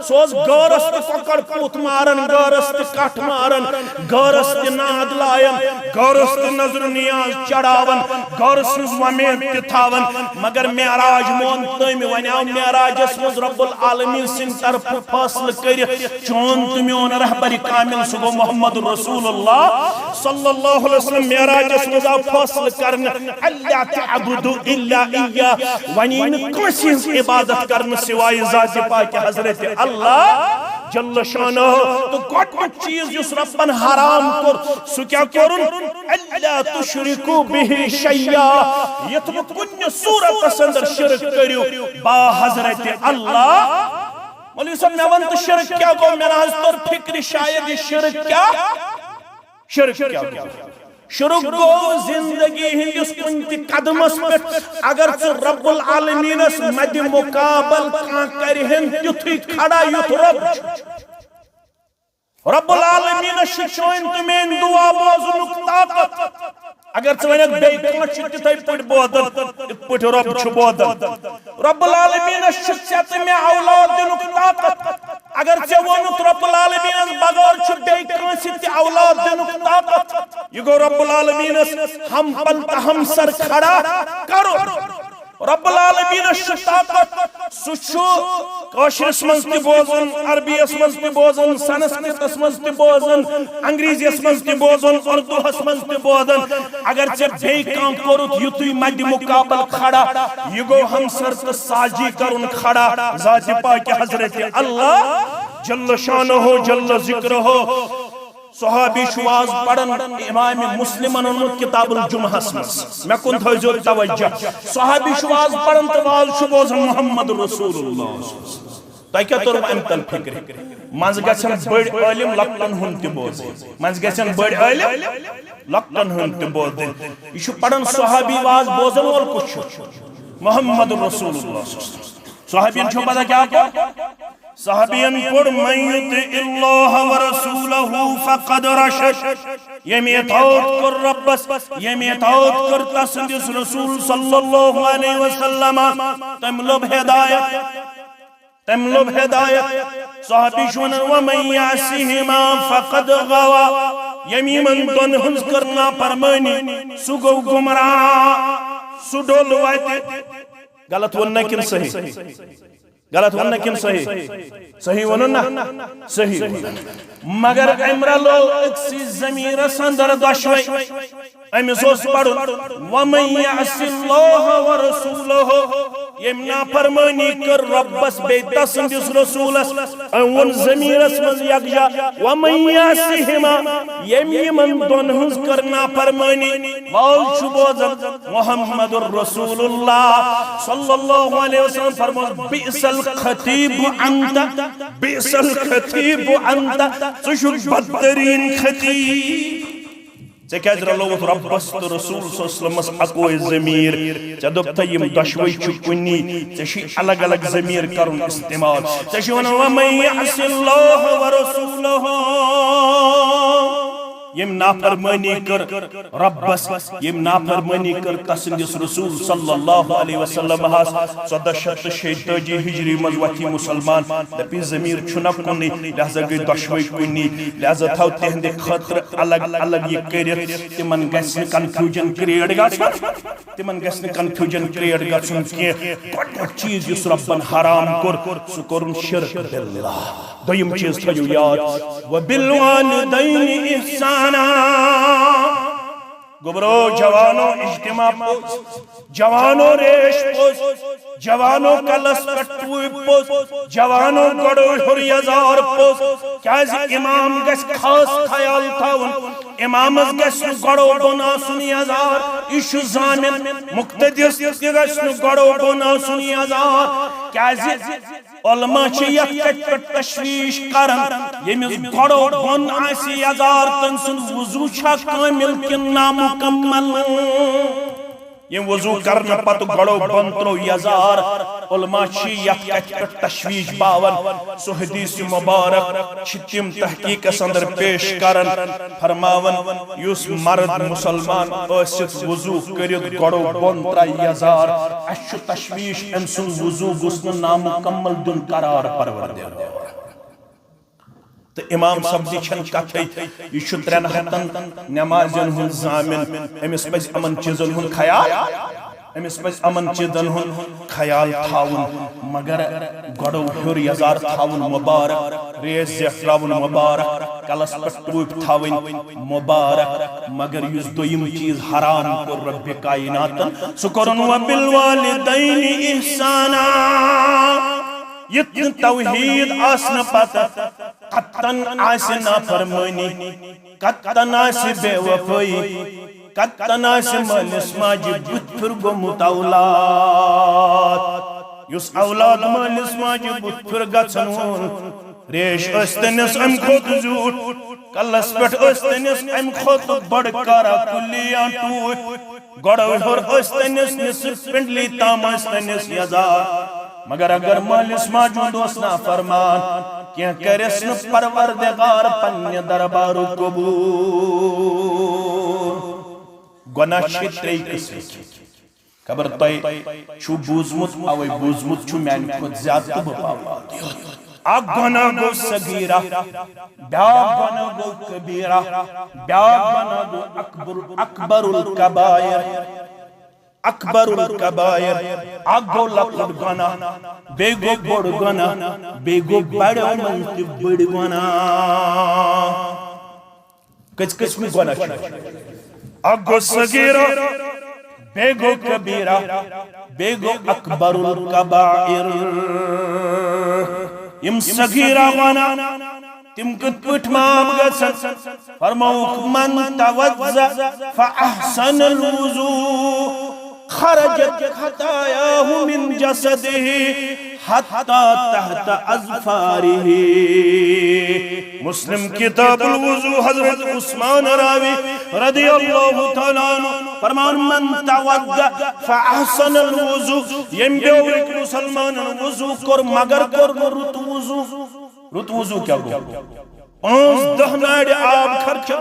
سوز گورس ککڑ پوت مارن گورس کٹ مارن گورس ناد لائن گورس نظر نیاز چڑھاون گورس ومید تھاون مگر معراج مون تم ونیاو معراج اسمس رب العالمین سن طرف فاصل کر چون تمیون رہبر کامل سگو محمد رسول اللہ صلی اللہ علیہ وسلم معراج اس آو فصل کرن اللہ تعبدو الا ایا ونین کسیز عبادت کرن سوائے ذات پاک حضرت اللہ جل شانہ تو گوڑ چیز جس ربن حرام کر سو کیا کرن اللہ تشرکو به شیعہ یتم کن صورت اندر شرک کریو با حضرت اللہ مولی صاحب میں ونت شرک کیا گو میرا حضر فکر شاید یہ شرک کیا شرک کیا گیا شرک گو زندگی ہندس کنتی قدمس پر اگر چو رب العالمین اس مد مقابل کان کرہن تیتھی کھڑا یوت رب العالمین شچوین تمہیں دعا بازنک طاقت اگر چوینک بے کانچ تیتھائی پٹ بودن پٹ رب چھ بودن رب العالمین شچیت میں اولاد دنک طاقت اگر چوینک رب العالمین بغیر چھ بے کانچ تی اولاد دنک طاقت یہ گو رب العالمین ہم پلتا ہم سر کھڑا کرو رب العالمین طاقت سچو کاشر اسمز تی بوزن عربی اسمز تی بوزن سنسکرت اسمز تی بوزن انگریزی اسمز تی بوزن اردو اسمز تی بوزن اگر چه بے کام کرت یتوی مد مقابل کھڑا یہ گو ہم سر ساجی کرن کھڑا ذات پاک حضرت اللہ جل شانہ ہو جل ذکر ہو صحابی شواز پڑھن امام مسلم انمت کتاب الجمعہ اسمس میں کن تھوزیو توجہ صحابی شواز پڑھن تواز شبوز محمد رسول اللہ تو کیا طور امتن فکر منز گچھن بڑ علم لکتن ہن تی بوز منز گچھن بڑ علم لکتن ہن تی بوز یہ پڑھن صحابی واز بوزن اور کچھ محمد رسول اللہ صحابین چھو پتا کیا صحابین پڑھ من یطع اللہ ورسولہ فقد رشد یم اطاعت کر ربس یم اطاعت کر تسندس رسول صلی اللہ علیہ وسلم تم لب ہدایت صحابی شونن ومن یعصہما فقد غوا یم یمن دون ہنز کرنا فرمانی سو گو گمراہ سو ڈول وائتے غلط وننا کن صحیح غلط وننا کن صحیح صحیح وننا صحیح مگر امرالو اکسی زمیر سندر دشوئی امیسوس پڑھو ومن یعص اللہ ورسولہ یمنا فرمانی کر ربس بیتسندس رسولس اون زمینس مز یکجا ومن یعصہما یمن دون ہنز کرنا فرمانی وال چبوزن محمد الرسول اللہ صلی اللہ علیہ وسلم فرمود بئس الخطیب انت بئس الخطیب انت سشو بدترین خطیب کیازِ رلوت ربس تو رسول صلی اللہ علیہ وسلم اکوئی ضمیر دپتا یم دشوئی چکنی ژےٚ الگ الگ ضمیر کرن استعمال ژےٚ ونان ومن یعص اللہ ورسولہ یم نافرمانی کر ربس یم نافرمانی کر تسندس رسول صلی اللہ علیہ وسلم ہاس 1486 ہجری مز وتھی مسلمان دپی ضمیر چھنا کنی لہذا گئی دشوئی کنی لہذا تھو تہند خاطر الگ الگ یہ کرت تمن گژھِ کنفیوژن کریٹ گژھن تمن گژھِ کنفیوژن کریٹ گژھن کی گۄڈنیُک چیز یُس ربن حرام کوٚر سُہ کوٚرُن شرک باللہ دوٚیِم چیز تھٲیِو یاد وبالوالدین احسانا گبرو جوانو اجتماع پوز جوانو ریش پوز جوانو کلس کٹوئی پوز جوانو گڑو حریزار پوز کیازِ امام گس خاص خیال تھاون امامس گس گڑو بنا سنی ازار ایشو زامن مقتدس گس گڑو بنا سنی ازار کیازِ علماء چھ یک کٹ تشویش کرن یمس گڑو بن آسی ازار تن سن وضو چھا کامل کن نامکمل یم وضو کرنے پتہ گڑو بن ترو یزار علماء چھ یک کٹ تشویش باون سو حدیث مبارک چھ تم تحقیق اندر پیش کرن فرماون یس مرد مسلمان ٲسِتھ وضو کرت گڑو بن ترا یزار اچھ تشویش ام سن وضو گسن نامکمل دن قرار پروردگار تو امام سبزی چھن کتھے یہ چھُ 3 ہتن نمازن ہُنٛد ضامن امس پزِ امن چیزن ہُنٛد خیال امس پزِ امن چیزن ہُنٛد خیال تھاون مگر گڑو ہیور یزار تھاون مبارک ریز زیٹھ تراون مبارک کلس پٮ۪ٹھ ٹوٗپۍ تھاوٕنۍ مبارک مگر یُس دوٚیِم چیز حرام کوٚر رب کائناتن سُہ کوٚرُن وبالوالدین احسانا یتن توحید آسن پتہ قطن آسی نافرمانی قطن آسی بے وفائی قطن آسی مالس ماجی بت پھر گومت اولاد یس اولاد مالس ماجی بت پھر گژھن ریش استنس ام کھوت زیوٹ کلس پٹھ استنس ام کھوت بڑ کارا کلیاں ٹوٹ گڑو ہور استنس نصف پنڈلی تام استنس یزار مگر اگر مالس ماجو دوسنا فرمان کیا کرس نو پروردگار پنی دربارو قبول گناہ شتری کسی خبر تائی چھو بوزمت آوئی بوزمت چھو میں خود زیادہ بپاوا اک گناہ گو صغیرہ بیاک گناہ گو کبیرہ بیاک گناہ گو اکبر الکبائر اکبر الکبائر اگو لکڑ گناہ بیگو بڑ گناہ بیگو بڑو منتی بڑ گناہ کچھ کچھ میں گناہ چھو اگو صغیرہ بیگو کبیرہ بیگو اکبر الکبائر یم صغیرہ گناہ تم کت پٹ مام گسن فرموک من توزع فاحسن الوضو خرجت خطاياه من جسده حتى تحت اظفاره مسلم کتاب الوضو حضرت عثمان راوی رضی اللہ تعالیٰ عنہ فرمان من تودع فاحسن الوضو یم بیورک مسلمان وضو کر مگر کر رت وضو رت وضو کیا گو 5-10 ناڑ آب خرچ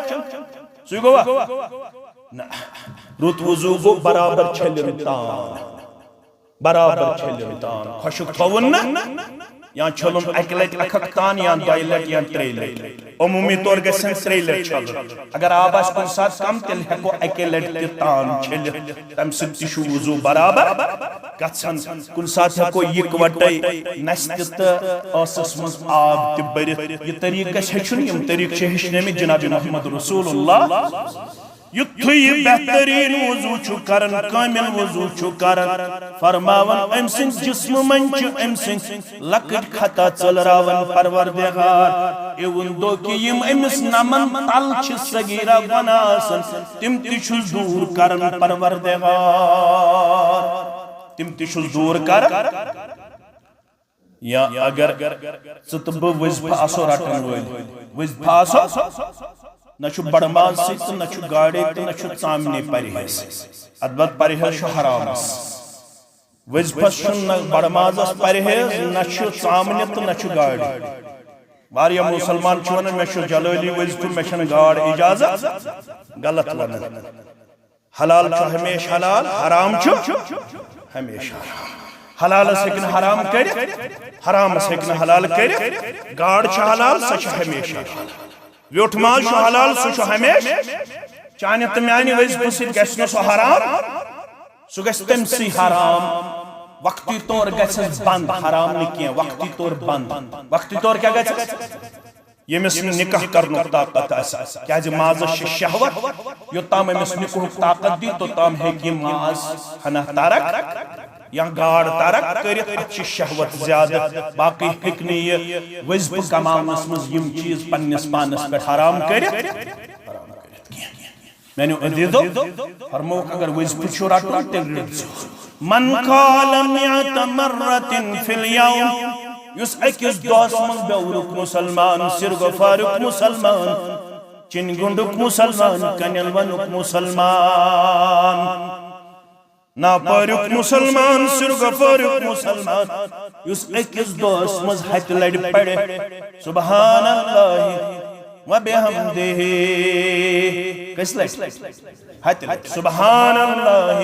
سو گوا رت وضو گو برابر چھلن تان برابر چھلن تان خشک تھون نا یا چھلن اک لٹ اکھ تان یا 2 لٹ یا 3 لٹ عمومی طور گژھن 3 لٹ چھلن اگر آب آس کن سات کم تیل ہیکو اک لٹ تہ تان چھلت تم سۭتۍ تہِ چھُ وضو برابر گژھان کن سات ہیکو یکوٹے نستہِ تہٕ ٲسس منٛز آب تہِ بٔرِتھ یہ طریقہٕ گژھِ ہیٚچھُن یم طریقہٕ چھِ ہیٚچھنٲمٕتۍ جناب محمد رسول اللہ یُتھُے یہ بہترین وضو چھُ کران کامل وضو چھُ کران فرماون ام سٕنٛدِ جسمہٕ منٛز چھِ ام سٕنٛدۍ لۄکٕٹۍ خطا ژٔلراوان پروردگار اِوُن دو کہ یم أمِس نمن تل چھِ صغیرہ گۄناہ آسان تِم تہِ چھُس دوٗر کران پروردگار تِم تہِ چھُس دوٗر کران یا اگر ژٕ تہٕ بہٕ وظیفہٕ آسو رٹن وٲلۍ وظیفہٕ آسو نہ چھُ بڑ ماز سۭتۍ نہ چھُ گاڑے تہٕ نہ چھُ ژامنہِ پرہیز البتہ پرہیز چھُ حرامس وظیفس چھُنہٕ نہ بڑ مازس پرہیز نہ چھُ ژامنہِ تہٕ نہ چھُ گاڑِ واریاہ مسلمان چھِ ونان مےٚ چھُ جلٲلی وظیفہٕ مےٚ چھنہٕ گاڑ اجازت غلط ونان حلال چھُ ہمیشہ حلال حرام چھُ ہمیشہ حرام حلالس ہیٚکہِ نہٕ حرام کٔرِتھ حرامس ہیٚکہِ نہٕ حلال کٔرِتھ گاڑ چھِ حلال سۄ چھِ ہمیشہ ویوٚٹھ ماز چھُ حلال سُہ چھُ ہمیشہ چانہِ تہٕ میانہِ وظیفہٕ سۭتۍ گژھِ نہٕ سُہ حرام سُہ گژھِ تٔمسٕے حرام وقتی طور گژھٮ۪س بند حرام نہٕ کینٛہہ وقتی طور بند وقتی طور کیٛاہ گژھٮ۪س ییٚمِس نہٕ نکاح کرنُک طاقت آسہِ کیٛازِ مازس چھِ شہوت یوٚتام أمِس نکاحُک طاقت دی توٚتام ہیٚکہِ یہِ ماز ہنا ترک یا گاڑ ترک کٔرِتھ اتھ چھِ شہوت زیادٕ باقٕے ہیٚکہِ نہٕ یہِ وظیفہٕ کماونس منٛز یِم چیٖز پننِس پانس پٮ۪ٹھ حرام کٔرِتھ میانیو عزیزو فرمووُکھ اگر وظیفہٕ چھُ رٹُن تیٚلہِ رٔٹۍ زیو من قال مئة مرة في اليوم یُس أکِس دۄہس منٛز بیورُک مسلمان سِرگۄفارُک مسلمان چِنگُنڈُک مسلمان کنٮ۪ل ونُک مسلمان ناپٲریُک مسلمان سِرگۄفارُک مسلمان یُس أکِس دۄہس منٛز ہتہِ لٹہِ پرِ سبحان اللہ وبحمدہ کٔژِ لٹہِ ہتہِ لٹہِ سبحان اللہ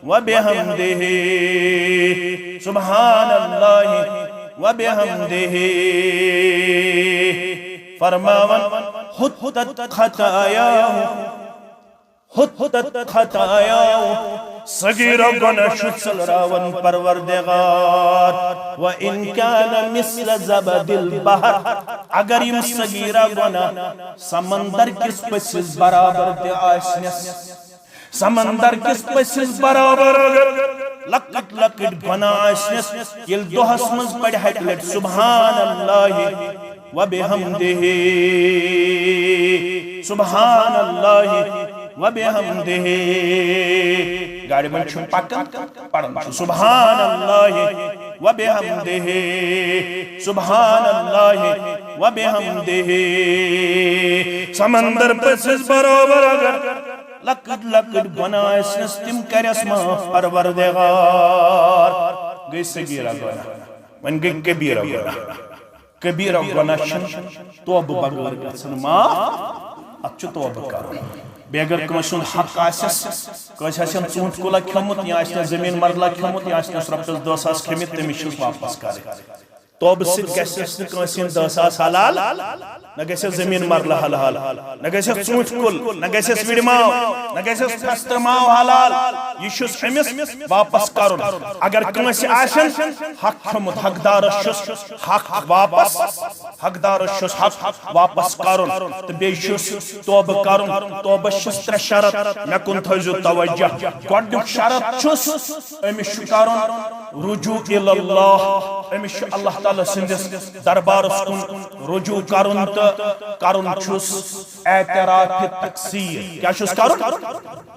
وبحمدہ سبحان اللہ وبحمدہ فرماون حطت خطاياه صغيرة گناہ چھُ ژٔلراوان پروردگار وإن كان مثل زبد البحر اگر یم صغیرہ گناہ سمندر کس پسس برابر تہِ آسنس سمندر کس پسس برابر اگر لکٹ لکٹ گناہ آسنس ییٚلہِ دۄہس منٛز پرِ ہتہِ لٹہِ سبحان اللہ وبحمدہ سبحان اللہ وبحمدہ گاڑی من چھُ پکان پران چھُ سبحان اللہ وبحمدہ سبحان اللہ وبحمدہ سمندر پسس برابر اگر لکٹ لکٹ گناہ آسنس تم کرس معاف پروردگار گئی صغیرہ گناہ وۄنۍ گئی کبیرہ گناہ کبیرہ گناہ چھنہٕ توبہٕ بغٲر گژھان معاف اتھ چھُ توبہٕ کرُن بیٚیہِ اگر کٲنٛسہِ ہُنٛد حق آسٮ۪س کٲنٛسہِ آسٮ۪ن ژوٗنٛٹھۍ کُلا کھیوٚمُت یا آسنٮ۪س زٔمیٖن مرلا کھیوٚمُت یا آسنٮ۪س رۄپیس 10 ساس کھیٚمٕتۍ تٔمِس چھِس واپس کرٕنۍ توبہٕ سۭتۍ گژھٮ۪س نہٕ کٲنٛسہِ ہٕنٛدۍ 10 ساس حلال نہ گژھٮ۪س زٔمیٖن مرلا حلال نہ گژھٮ۪س ژوٗنٛٹھۍ کُل نہ گژھٮ۪س وِرِ ماو نہ گژھٮ۪س پھستہٕ ماو حلال یہِ چھُس أمِس واپس کرُن اگر کٲنٛسہِ آسٮ۪ن حق کھیوٚمُت حقدارس چھُس حق واپس حقدارس چھُس حق واپس کرُن تہٕ بیٚیہِ چھُس توبہٕ کرُن توبس چھِس 3 شرط مےٚ کُن تھٲیزیو توجہ گۄڈنیُک شرط چھُس أمِس چھُ کرُن رجوع اللہ أمِس چھُ اللہ تعالیٰ سندس دربارس کن رجوع کرن تو کرن چھس اعتراف تقصیر کیا چھس کرن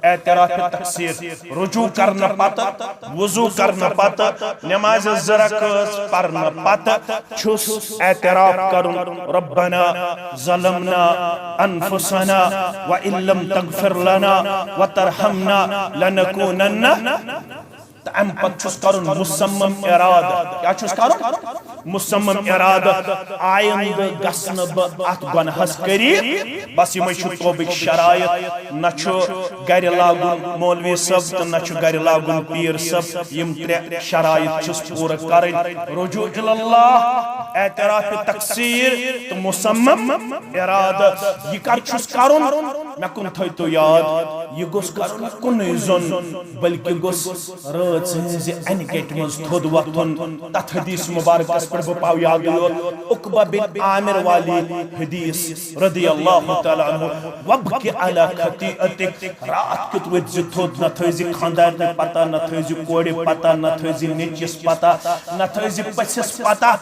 اعتراف تقصیر رجوع کرنا پتہ وضو کرنا پتہ نماز زرکس پرنا پتہ چھس اعتراف کرن ربنا ظلمنا انفسنا وان لم تغفر لنا وترحمنا لنكونن ام پت چھس کرن مصمم ارادہ کیا چھس کرن مصمم ارادہ آئند گسن ات گنہس کری بس یہ توبک شرائط نہ گر لاگن مولوی صاحب تو نہ گر لاگن پیر صاحب یم ترے شرائط چھس پورا کرن رجوع اللہ اعتراف تقصیر تو مصمم ارادہ یہ کر چھس کرن میں کن تھوئی تو یاد یہ گوس کرن کن زن بلکہ گوس رات سے انکیٹ مز تھود وقتن تت حدیث مبارک اس پر بپاو یاد عقبہ بن عامر والی حدیث رضی اللہ تعالی عنہ وبکی علی خطیئتک رات کت وجہ تھود نہ تھوزی خاندار نے پتہ نہ تھوزی کوڑی پتہ نہ تھوزی نیچس پتہ نہ تھوزی پچھس پتہ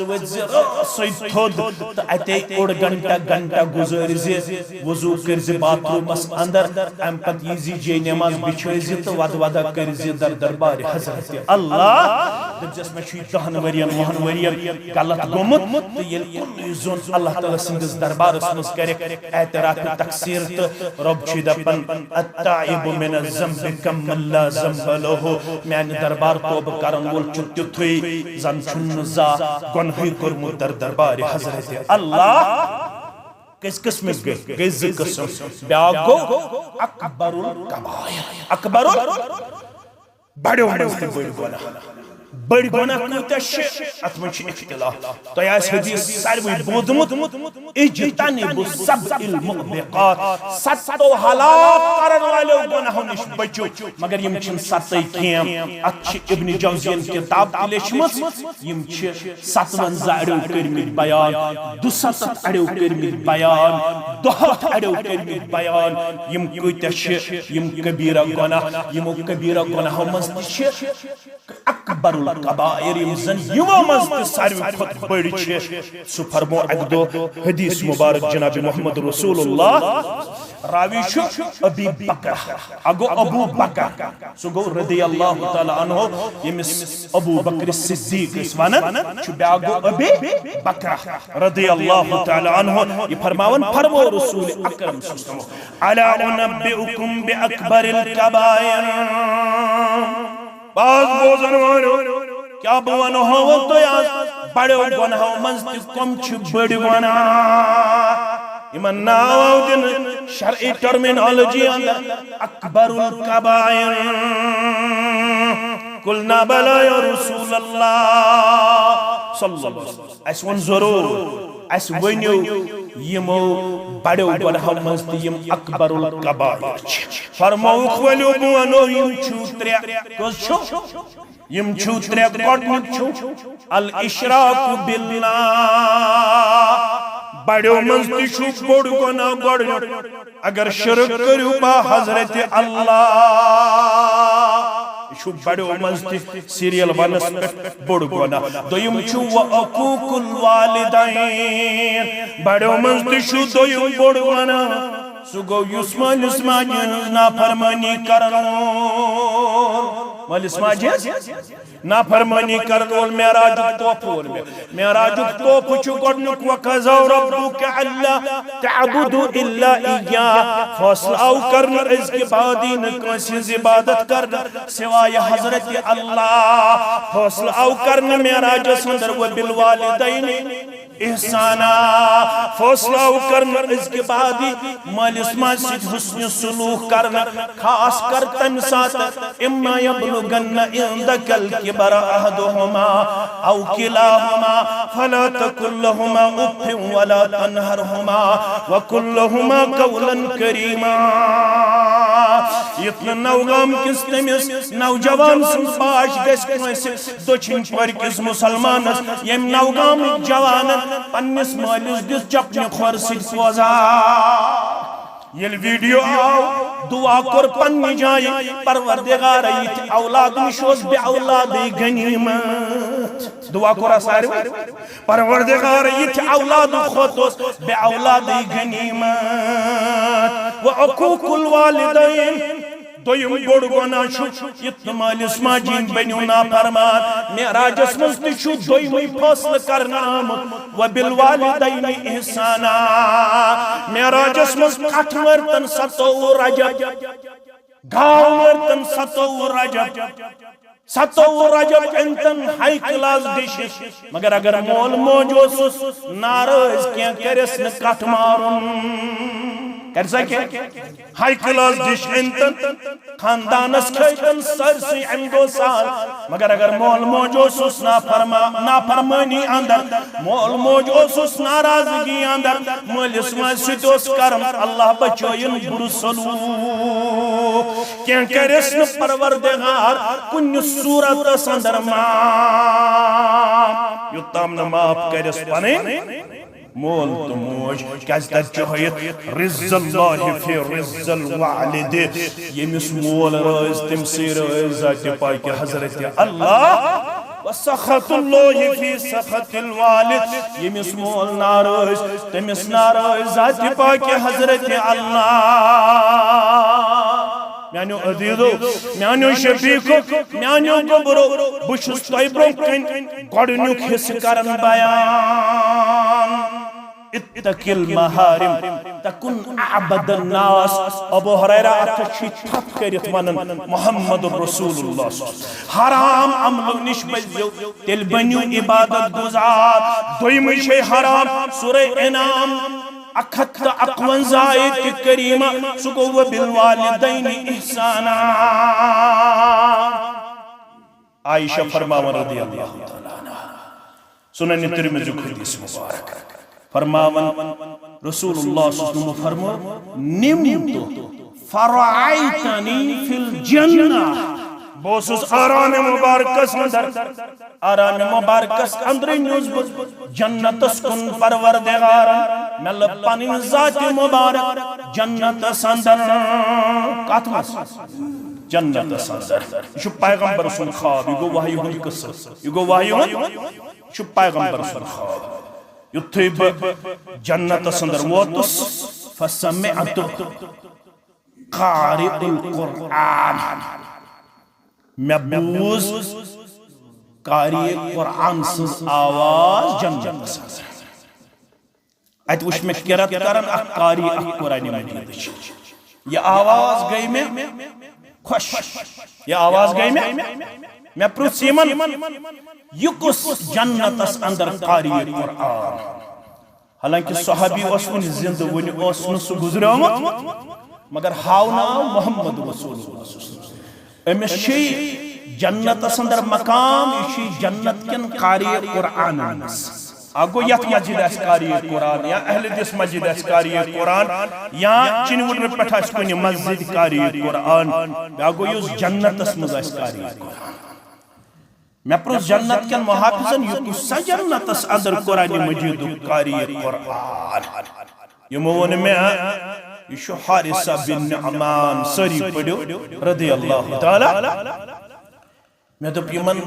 وجہ سوید تھود تو اتے اوڑ گھنٹہ گزر زی وضو کر زی بات روم اس اندر ام پت یزی جے نماز بچھوئی زی تو ودا کر زی در دربار حضرت اللہ جس میں چھوئی دہن ورین وہن ورین غلط گمت تو یہ کن زون اللہ تعالیٰ سندس دربار اسمس کرے اعتراف تقصیر تو رب چھوئی دپن التائب من الزنب کم من لا زنب لہو میں دربار توب کرن وول چھتی تھوئی زن چھن زا گنہی کرمو در دربار حضرت اللہ کس قسم گئی زی قسم بیاگو اکبر القبائر اکبر بڑو منزل بڑی گناہ بڑی گناہ کوتا شے اتمن چھ اختلاف تو یہ حدیث ساروی بودمت اجتنبوا السبع الموبقات ستو ہلاک کرن والے گناہوں نش بچو مگر یم چھن ستے کیم ات چھ ابن جوزین کتاب لیچمت یم چھ 57 اڑو کرمت بیان 270 اڑو کرمت بیان 2 اڑو کرمت بیان یم کوتا شے یم کبیرہ گناہ یم کبیرہ گناہوں مز چھ اکبر القبائر یمزن یمو مزد ساروی خود بڑی چھے سو فرمو اک دو حدیث مبارک جناب محمد رسول اللہ راوی شو ابی بکر اگو ابو بکر سو گو رضی اللہ تعالی عنہ یمس ابو بکر صدیق اسوانا چھو بیاگو ابی بکر رضی اللہ تعالی عنہ یہ فرمو رسول اکرم صلی اللہ علیہ وسلم الا انبئکم باکبر القبائر باز بوزن وانو کیا بوانو ہو تو یا بڑو گناہو منزتی کم چھ بڑی گناہ ایمان ناو دن شرعی ٹرمینالوجی اندر اکبر القبائر قلنا بلا یا رسول اللہ صلی اللہ علیہ وسلم اس ون ضرور اس ونیو یمو بڑو گناہو منزتی یم اکبر القبائر فرمو خولو بوانو یم چھوترے کس چھو یم چھوترے گوڑنک چھو الاشراک باللہ بڑو منزتی چھو بڑ گناہ گوڑنک اگر شرک کرو با حضرت اللہ چھو بڑو مزتی سیریل ونس پہ بڑ گناہ دویم چھو وعقوق الوالدین بڑو مزتی چھو دویم بڑ گناہ سو گو یسمان نا فرمانی کرنون مال اسماجیز نا فرمانی کرنون میراج توپون میراج توپ چھو گڑنک وقضا ربک اللہ تعبدو الا ایاہ فاصل او کرن از کے بعدی نکوسی عبادت کرن سوائے حضرت اللہ فاصل او کرن میراج سندر و بالوالدین احسانا فاصلہ کرنا اس کے بعدی مال اسماعیل سے حسن سلوک کرنا خاص کر تم ساتھ اما یبلغن عندک الکبر احدہما او کلاہما فلا تقل لہما اف ولا تنہرہما وقل لہما قولا کریما اتنا نوغام کس تمیس نوجوان سنپاش گس کنیس دوچن پر کس مسلمان یم نوغام جوان پنس مالس دس چپن خور سید سوزا یل ویڈیو آو دعا کر پنی جائی پروردگار ایت اولاد نشوز بے اولادی غنیمت دعا کرا سارے پروردگار ایت اولاد خطوز بے اولادی غنیمت و عقوق الوالدین دویم بوڑ گونا چھو اتمال اسماجین بنیو نا فرمان معراج اسمز تشو دویمی فصل کرنا و بالوالدین احسانا معراج اسمز کٹ مرتن ستو رجب گاو مرتن ستو رجب انتن ہائی کلاس ڈش مگر اگر مول موجوس ناراض کیا کرس ن کٹ مارن کر سکے ہائی کلاس ڈش انتن خاندانس کھیتن سرسی امدو سال مگر اگر مول موجوس نافرمانی اندر مول موجوس ناراضگی اندر مولس مسجدوس کرم اللہ بچوین بر سلوک کیا کرس ن پروردگار کن صورت اندر معاف یوتام نہ معاف کرس پنے مول تو موج کیاز تر چہیت رز اللہ فی رز الوالد یمس مول رز تم سی رز ذات پاک حضرت اللہ وسخط اللہ فی سخط الوالد یمس مول ناراض تمس ناراض ذات پاک حضرت اللہ میانو عزیزو میانو شفیقو میانو گبرو بشس طیبرو کن گوڑنیوک حص کرن بیان اتق المحارم تکن اعبد الناس ابو حریرہ اتشی تھپ کرت ونن محمد رسول اللہ حرام عمل نش بزیو تل بنیو عبادت گزار دویم شے حرام سورہ انعام اکھت اقوانزائی کریمہ سکو بالوالدین احسانا عائشہ فرماون رضی اللہ تعالیٰ سنن ترمذی حدیث مبارک فرماون رسول اللہ صلی اللہ علیہ وسلم فرمو نمتو فرعیتنی فی الجنہ بوسس آرام مبارکس اندر آرام مبارکس اندر نیوز جنتس کن پروردگار مل پنن ذات مبارک جنتس اندر کاتمس جنتس اندر یہ پیغمبر سن خواب یہ گو وحی ہن قصہ یہ گو وحی ہن یہ پیغمبر سن خواب یتھی جنتس اندر ووتس فسمعت قارئ القرآن میں بوز قاری قرآن سز آواز جنت سز ات وش میں قرات کرن اخ قاری اخ قرآن مجید یہ آواز گئی میں خوش یہ آواز گئی میں پرو سیمن یکس جنت اندر قاری قرآن حالانکہ صحابی اسون زند ونی اسون سو گزریومت مگر ہاونا محمد رسول اللہ امس جنت اندر مقام یہ جنت کن قاری قرآن اگو یت مسجد اس قاری قرآن یا اہل دس مسجد اس قاری قرآن یا چنور پٹھ اس کن مسجد قاری قرآن اگو یس جنت مز اس قاری قرآن میں پرس جنت کن محافظن یکس جنت اندر قرآن مجید قاری قرآن یہ مون میں یہ حارثہ بن نعمان سری پڑھو رضی اللہ تعالی میں تو پیمن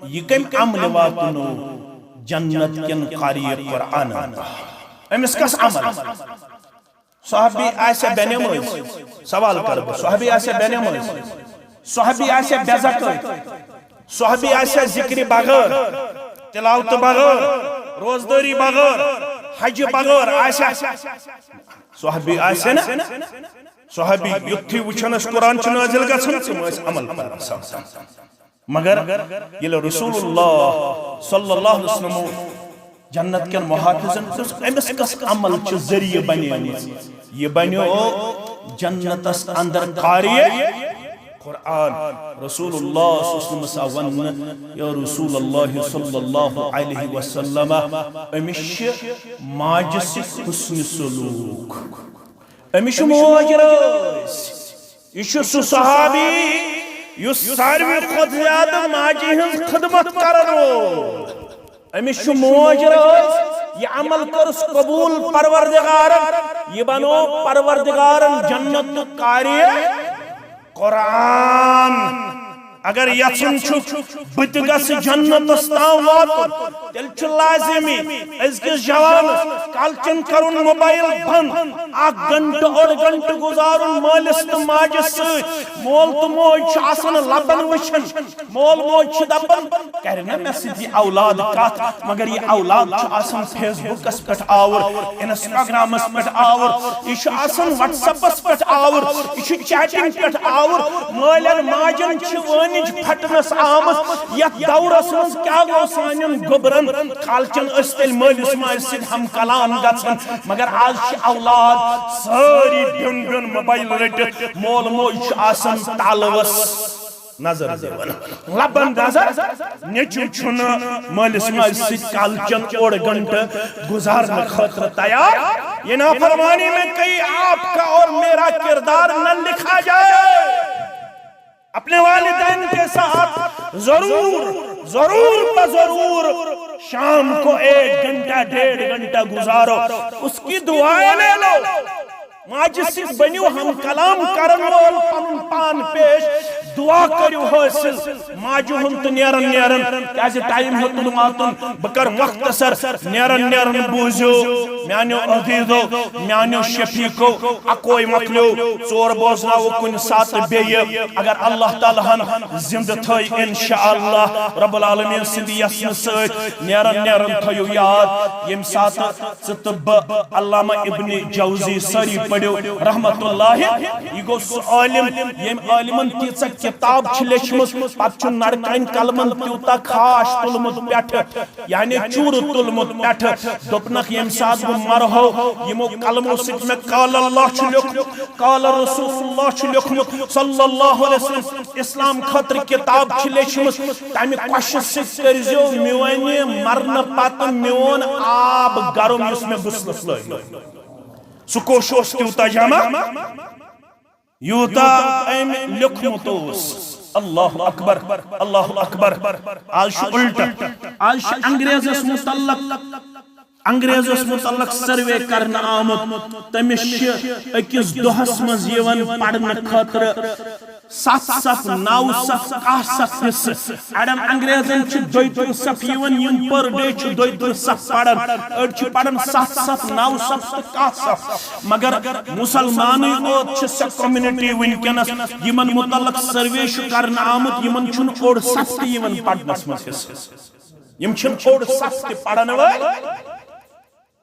یہ کم عمل واتنو جنت کن قاری قرآن امس کس عمل صحابی ایسے بینموز سوال کرو صحابی ایسے بینموز صحابی ایسے بیزکر صحابی ایسے ذکر بغیر تلاوت بغیر روزداری بغیر حج بغیر ایسے صحابی ایسے نا صحابی یتھی وچھنس قرآن چھ نازل گژھن تم اس عمل کران مگر یہ رسول اللہ صلی اللہ علیہ وسلم جنت کن محافظن امس کس عمل چھ ذریعہ بنیمت یہ بنیو جنت اندر قاری قرآن رسول اللہ صلی اللہ علیہ وسلم یا رسول اللہ صلی اللہ علیہ وسلم امش ماجس حسن سلوک امش موجرس یہ صحابی یس ساروی خود زیادہ ماجی ہنز خدمت کرنو امش موجرس یہ عمل کرس قبول پروردگار یہ بنو پروردگارن جنت کاری قرآن اگر یژھن چھُ بہٕ گژھِ جنتس تام واتُن تیٚلہِ چھُ لازمی أزکِس جوانس کالچن کرُن موبائل بند 1 گھنٹہٕ 1.5 گھنٹہٕ گزارُن مٲلِس تہٕ ماجہِ سۭتۍ مول تہٕ موج چھُ آسان لبن وٕچھان مول موج چھِ دپان کرِ نا مےٚ سۭتۍ یہِ اولاد کتھ مگر یہِ اولاد چھُ آسان فیس بُکس پٮ۪ٹھ آوُر انسٹاگرامس پٮ۪ٹھ آوُر یہِ چھُ آسان وٹس ایپس پٮ۪ٹھ آوُر یہِ چھُ چیٹنگ پٮ۪ٹھ آوُر مٲلٮ۪ن ماجن چھِ پھٹنس آمت یتھ دورس مز کیا گو سانن گوبرن کالچن تیل مالس ماج سۭتۍ ہم کلام گژھان مگر آز اولاد ساری بیون بیون موبائل رٹت مول موج آسان تالوس نظر دِوان لبن نظر نیچو چھُن مالس ماج سۭتۍ کالچن 1.5 گھنٹہٕ گزارنے خاطر تیار یہ نافرمانی میں کہیں آپ کا اور میرا کردار نہ لکھا جائے اپنے والدین کے ساتھ ضرور شام کو 1 گھنٹہ 1.5 گھنٹہ گزارو اس کی دعائیں لے لو ماجہ سۭتۍ بنیو ہم کلام کرن وول پنن پان پیش دعا کریو حاصل ماجہ ہن تو نیرن کیازِ ٹائم ہیوٚتُن واتُن بہٕ کر مختصر نیرن بوٗزِو میانیو عزیزو میانیو شفیقو اکوے مکلیو 4 بوزناو کُنہِ ساتہٕ بیٚیہِ اگر اللہ تعالیٰ ہن زندٕ تھٲے انشاءاللہ رب العالمین سٕنٛدِ یژھنہٕ سۭتۍ نیرن تھٲیِو یاد ییٚمہِ ساتہٕ ژٕ تہٕ بہٕ علامہ ابن جوزی سٲری پڑھو رحمت اللہ یہ گو سو عالم یم عالمن تیژا کتاب چھ لیچھمٕژ پتہٕ چھُ نڑکانۍ قلمن تیوٗتاہ خاش تُلمُت پٮ۪ٹھٕ یعنی چوٗرٕ تُلمُت پٮ۪ٹھٕ دوٚپنکھ ییٚمہِ ساتہٕ بہٕ مرہو یِمو قلمو سۭتۍ مےٚ قال اللہ چھُ لیوٚکھمُت قال رسول اللہ چھُ لیوٚکھمُت صلی اللہ علیہ وسلم اسلام خٲطرٕ کتاب چھِ لیچھمٕژ تمہِ کۄشہِ سۭتۍ کٔرۍزیو میٛانہِ مرنہٕ پتہٕ میون آب گرم یُس مےٚ بٕسلس لٲگِو سُہ کوٚش اوس تیوٗتاہ جمع یوٗتاہ أمۍ لیوٚکھمُت اوس اللہ اکبر آز چھُ الٹہٕ آز چھُ انگریزس متعلق سروے کرنا آمت تمس أکِس دۄہس منٛز یِوان پرنہٕ خٲطرٕ 7 صف 9 صف 10 صف حصہٕ اڑٮ۪ن انگریزن چھِ 32 صف یِوان یِم پر ڈے چھِ 32 صف پران أڑۍ چھِ پران 7 صف 9 صف تہٕ 10 صف مگر مسلمانٕے یوت چھِ سۄ کومنٹی وٕنکیٚنس یِمن متعلق سروے چھُ کرنہٕ آمُت یِمن چھُنہٕ اوٚڑ صف تہِ یِوان پرنس منٛز حصہٕ یِم چھِنہٕ اوٚڑ صف تہِ پرن وٲلۍ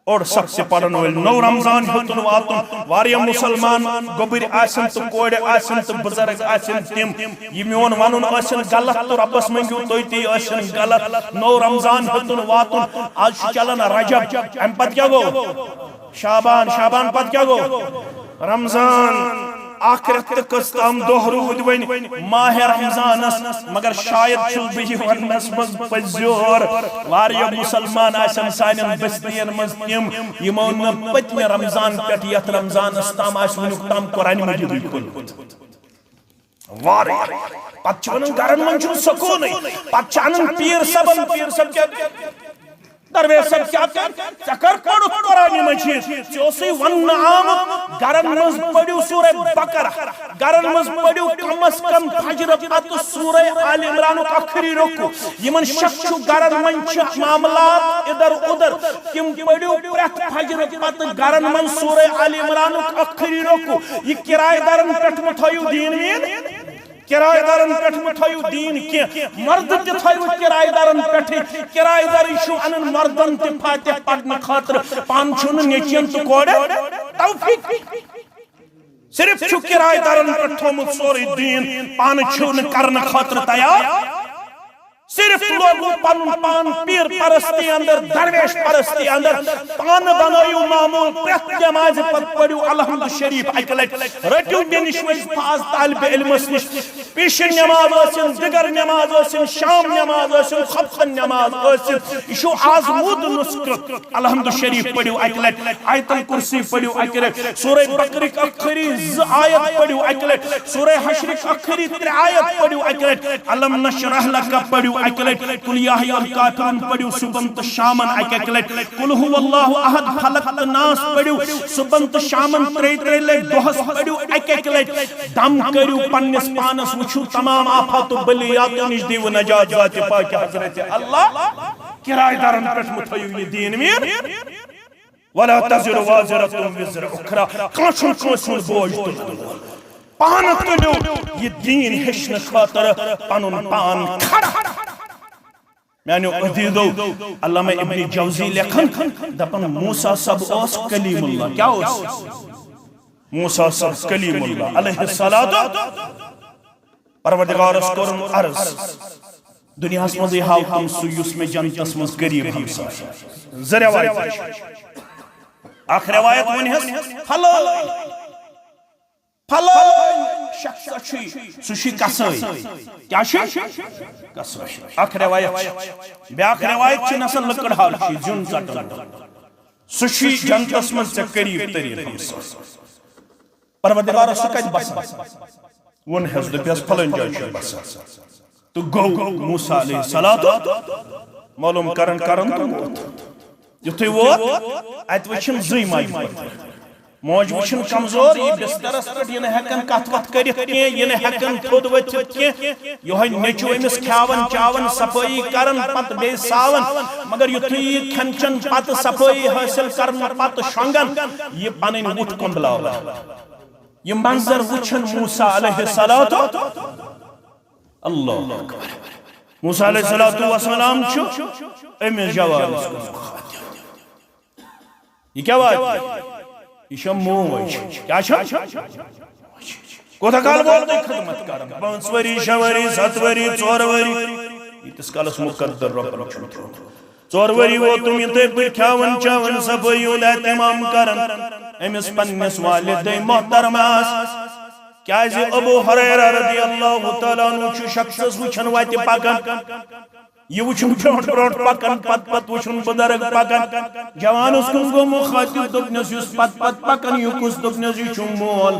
اور سب سے پڑھن وٲلۍ نو رمضان ہیوٚتُن واتُن واریاہ مسلمان گوٚبٕرۍ آسن تہٕ کورِ آسن تہٕ بُزرگ آسن تِم یہِ میون ونُن ٲسِن غلط تہٕ رۄبس منٛگِو تُہۍ تہِ ٲسِن غلط نو رمضان ہیوٚتُن واتُن آز چھُ چلان رجب امہِ پتہٕ کیٛاہ گوٚو شابان پتہٕ کیٛاہ گوٚو رمضان اکھ رٮ۪تھ تہٕ کٔژتام دۄہ روٗدۍ وۄنۍ ماہِ رمضانس مگر شاید چھُس بہٕ یہِ وننس منٛز پٔزیور واریاہ مسلمان آسن سانٮ۪ن بستین منٛز تِم یِمو نہٕ پٔتمہِ رمضان پٮ۪ٹھ یتھ رمضانس تام آسہِ وُنیُک تام قرآنہِ مجیٖدٕے کھوٗلمُت واریاہ پتہٕ چھِ ونان گرن منٛز چھُنہٕ سکوٗنٕے پتہٕ چھِ انان پیٖر صٲبن پیٖر صٲب کیٛاہ درویش صٲب کیٛاہ ژےٚ کر پوٚرُتھ قرآنہِ مجیٖد ژےٚ اوسُے وننہٕ آمُت گرن منٛز پٔرِو سورہ بقرہ گرن منٛز پٔرِو کم از کم فجرٕ پتہٕ سورہ آل عمرانُک ٲخری رُکوٗ یِمن شک چھُ گرن منٛز چھِ معاملات ادھر ادھر تِم پٔرِو پرٛٮ۪تھ فجرٕ پتہٕ گرن منٛز سورہ آل عمرانُک ٲخری رُکوٗ یہِ کِراے دارن پٮ۪ٹھ مہ تھٲیِو دیٖن ویٖن کرایہ دارن پٮ۪ٹھ مہ تھٲیِو دیٖن کینٛہہ مرد تہِ تھٲیِو کرایہ دارن پٮ۪ٹھٕے کرایہ دارٕے چھُ انان مردن تہِ فاتح پرنہٕ خٲطرٕ پانہٕ چھُنہٕ نیٚچوٮ۪ن تہٕ کورٮ۪ن توفیٖق صرف چھُ کرایہ دارن پٮ۪ٹھ تھوٚومُت سورُے دیٖن پانہٕ چھِو نہٕ کرنہٕ خٲطرٕ تیار صرف لوگو پنن پان پیر پرستی اندر درویش پرستی اندر پان بنٲیِو معموٗل پرٛٮ۪تھ نٮ۪مازِ پتہٕ پٔرِو الحمد شریف اکہِ لٹہِ رٔٹِو مےٚ نِش وۄنۍ فاز طالبہِ علمس نِش پیشن نٮ۪ماز ٲسِن دِگر نٮ۪ماز ٲسِن شام نٮ۪ماز ٲسِن خۄفتن نٮ۪ماز ٲسِن یہِ چھُ آزموٗد نُسخہٕ الحمد شریف پٔرِو اکہِ لٹہِ آیت الکُرسی پٔرِو اکہِ لٹہِ سورہ بقرٕکۍ ٲخری 2 آیت پٔرِو اکہِ لٹہِ سورہ حشرٕکۍ ٲخری 3 آیت پٔرِو اکہِ لٹہِ علم نشرح لک پٔرِو اکلٹ قل یا ایھا الکافرون پڑھو صبحن تو شامن اک لٹ قل هو اللہ احد خلق تو ناس پڑھو صبحن تو شامن ترے لٹ دہس پڑھو اک لٹ دم کرو پنس پانس وچھو تمام آفات و بلیات نش دیو نجات ذات پاک حضرت اللہ کرایہ دارن پہ متھیو یہ دین میر ولا تزر وازرۃ وزر اخرى کانچن کانچن بوجھ تل پان تلو یہ دین ہشن خاطر پنن پان کھڑا میانو عزیزو علامہ ابن جوزی لکھن دپن موسیٰ سب اوس کلیم اللہ کیا اوس موسیٰ سب کلیم اللہ علیہ الصلاۃ پروردگار اس کرن عرض دنیا اس مزی ہاو ہم سویس میں جنتس مز قریب ہم سا روایت آخر روایت ون حلال حلال شخص سوشی کسائی کیا شی کسائی آخر روایت بیاخ روایت چھ نسل لکڑ حال چھ جن چٹن سوشی جنتس مز قریب ترین ہم سا پروردگار اس کت بسا ون حس دپیس پھلن جائے چھ بسا تو گو موسیٰ علیہ السلام معلوم کرن تو موت یتھے ووت ات وچھن زوی ماج موج وچھن کمزور یہ بسترس پہ یہ ہیکن کت وت کرت کی یہ ہیکن تھود ورتھت کی یہ نیچو امس کھاون چاون صفائی کرن پت بے ساون مگر یتھے یہ کھن چن پت صفائی حاصل کرن پت شونگن یہ پنن وٹ کمبلاو یہ منظر وچھن موسیٰ علیہ السلام اللہ اکبر موسیٰ علیہ السلام چھو امس جواب یہ کیا بات یہ چھو موج کیا چھو کوتا کال بول دے خدمت کرم 5 وری 6 وری 7 وری 4 وری یہ تس کالس مقدر رب چھو 4 وری وہ تم یہ پر کھاون چاون صفائی و اہتمام کرن امس پنس والدین محترم کیا جی ابو ہریرہ رضی اللہ تعالیٰ عنہ چھو شخص وچھن واتی پاکن یہ وچھن برونٹ پاکن پت وچھن بدرگ پاکن جوان اس کن گو مخاطب دبنس یس پت پاکن یہ کس دبنس یہ چھو مول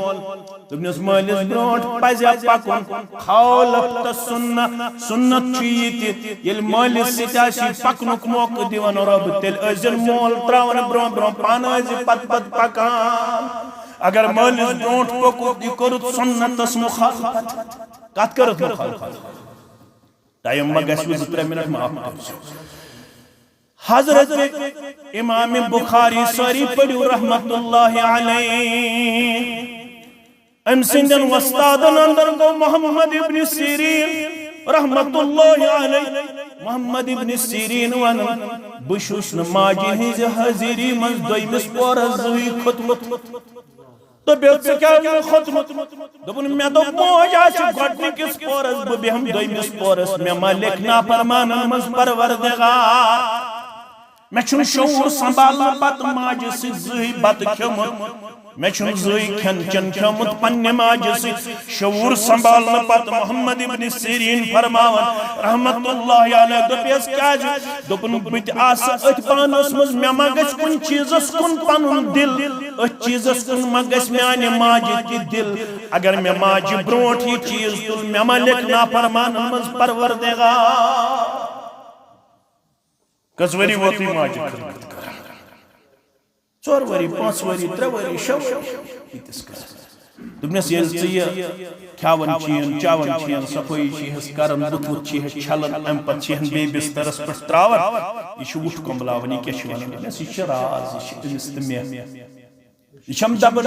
دبنس مالس برونٹ پائزیا پاکن خالفت سنت چیتی یل مالس ستاسی پاکنک موقع دیوان رب تل ازن مول تراون برون پانازی پت پاکن اگر مالس برونٹ پکو دی کرت سنت اس مخالفت کات کرت مخالفت ٹائم مگس وز 3 منٹ معاف کرو حضرت امام بخاری ساری پڑھو رحمت اللہ علیہ ام سندن وستادن اندر کو محمد ابن سیرین رحمت اللہ علیہ محمد ابن سیرین ونن بشوش نماجی ہز حضیری مز دویمس پورزوی خطمت تو بیت سے کیا میں ختمت دبن میں دو موج آچھ گھٹنے کس پورس بہم دویمس پورس میں مالک نافرمان مز پروردگار میں چھن شعور سنبھالنا پت ماج سے زہی بات کھمت میں چھن زہی کھن چن کھمت پنی ماج سے شعور سنبھالنا پت محمد ابن سیرین فرماون رحمت اللہ علیہ دپیس کیا جی دپن بت آس ات پانس مز میں مگس کن چیزس کن پنن دل ات چیزس کن مگس میانے ماج کی دل اگر میں ماج برونٹ یہ چیز تل میں ملک نافرمان مز پروردگار کس وری وطی ماج خدمت کر 4 وری 5 وری 3 وری 6 وری دبنس یل ژیہ کھاون چین چاون چین صفائی چیز کرن بت چیز چھلن ام پت چین بے بسترس پہ تراون یہ وٹ کمبلاون یہ کیا ونان یہ راز یہ امس تہ چھم دبن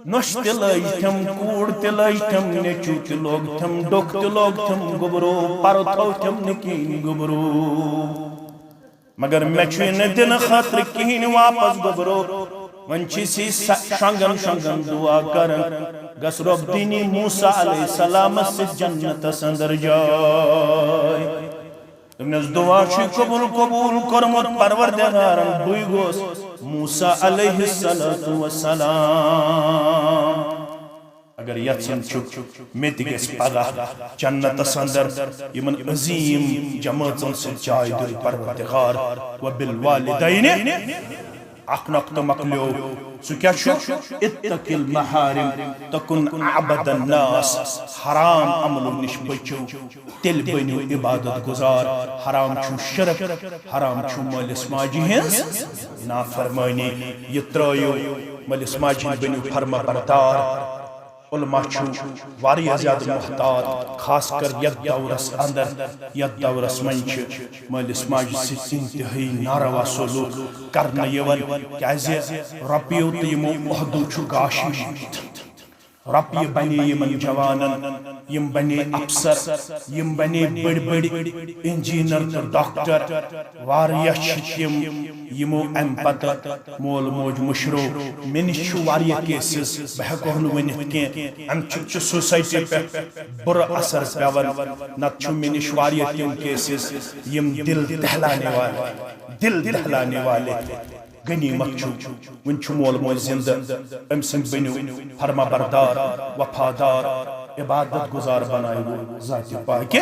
نوش تہ لج تم کوڑ تہ لج تم نیچو تہ لوگ تم ڈوک تہ لوگ تم گبرو پر تھو تم نکین گبرو مگر میں چھوئن دن خاطر کہین واپس گبرو ونچی سی شنگن دعا کرن گس رب دینی موسیٰ علیہ السلام سے جنت سندر جائے تمنیز دعا چھ قبول کرمت پروردگارن بوئی گوس موسیٰ علیہ السلام اگر یتسن چھک میت گیس پگا جنت سندر یمن عظیم جماعتن سے جائے دل پروردگار و بالوالدین اخ نقط مقلیو سو کیا چھو اتق المحارم تکن عبد الناس حرام عملو نش بچو تیل بنیو عبادت گزار حرام چھو شرک حرام چھو مالس ماجی ہنس نافرمانی یہ ترائیو مالس ماجی بنیو فرما بردار علماء چھو واریہ زیادہ محتاط خاص کر یک دورس اندر یک دورس منچ مالس ماجی سے انتہائی ناروا سلوک کرنا یون کیازے ربیو تیمو احدو چھو گاشی مانت ربی بنی یمن جوانن یم بنی افسر یم بنی بڑ بڑ انجینئر تو ڈاکٹر واریہ چھتیم یمو ام پتہ مول موج مشرو من چھو واریہ کیسز بہکو نہ ونت کی ام چھ سوسائٹی پہ بر اثر پیون نت چھ من چھ واریہ تم کیسز یم دل دہلانے والے غنیمت چھو ون چھو مول موج زندہ ام سنگ بنیو فرما بردار وفادار عبادت گزار بنائیو ذات پاک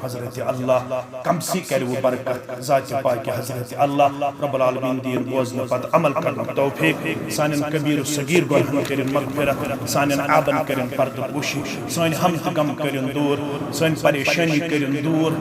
حضرت اللہ کم سی کرو برکت ذات پاک حضرت اللہ رب العالمین دین بوزن پت عمل کرنا توفیق سانن کبیر و صغیر گناہن کرن مغفرت سانن عابن کرن پرد پوشی سان حمد غم کرن دور سان پریشانی کرن دور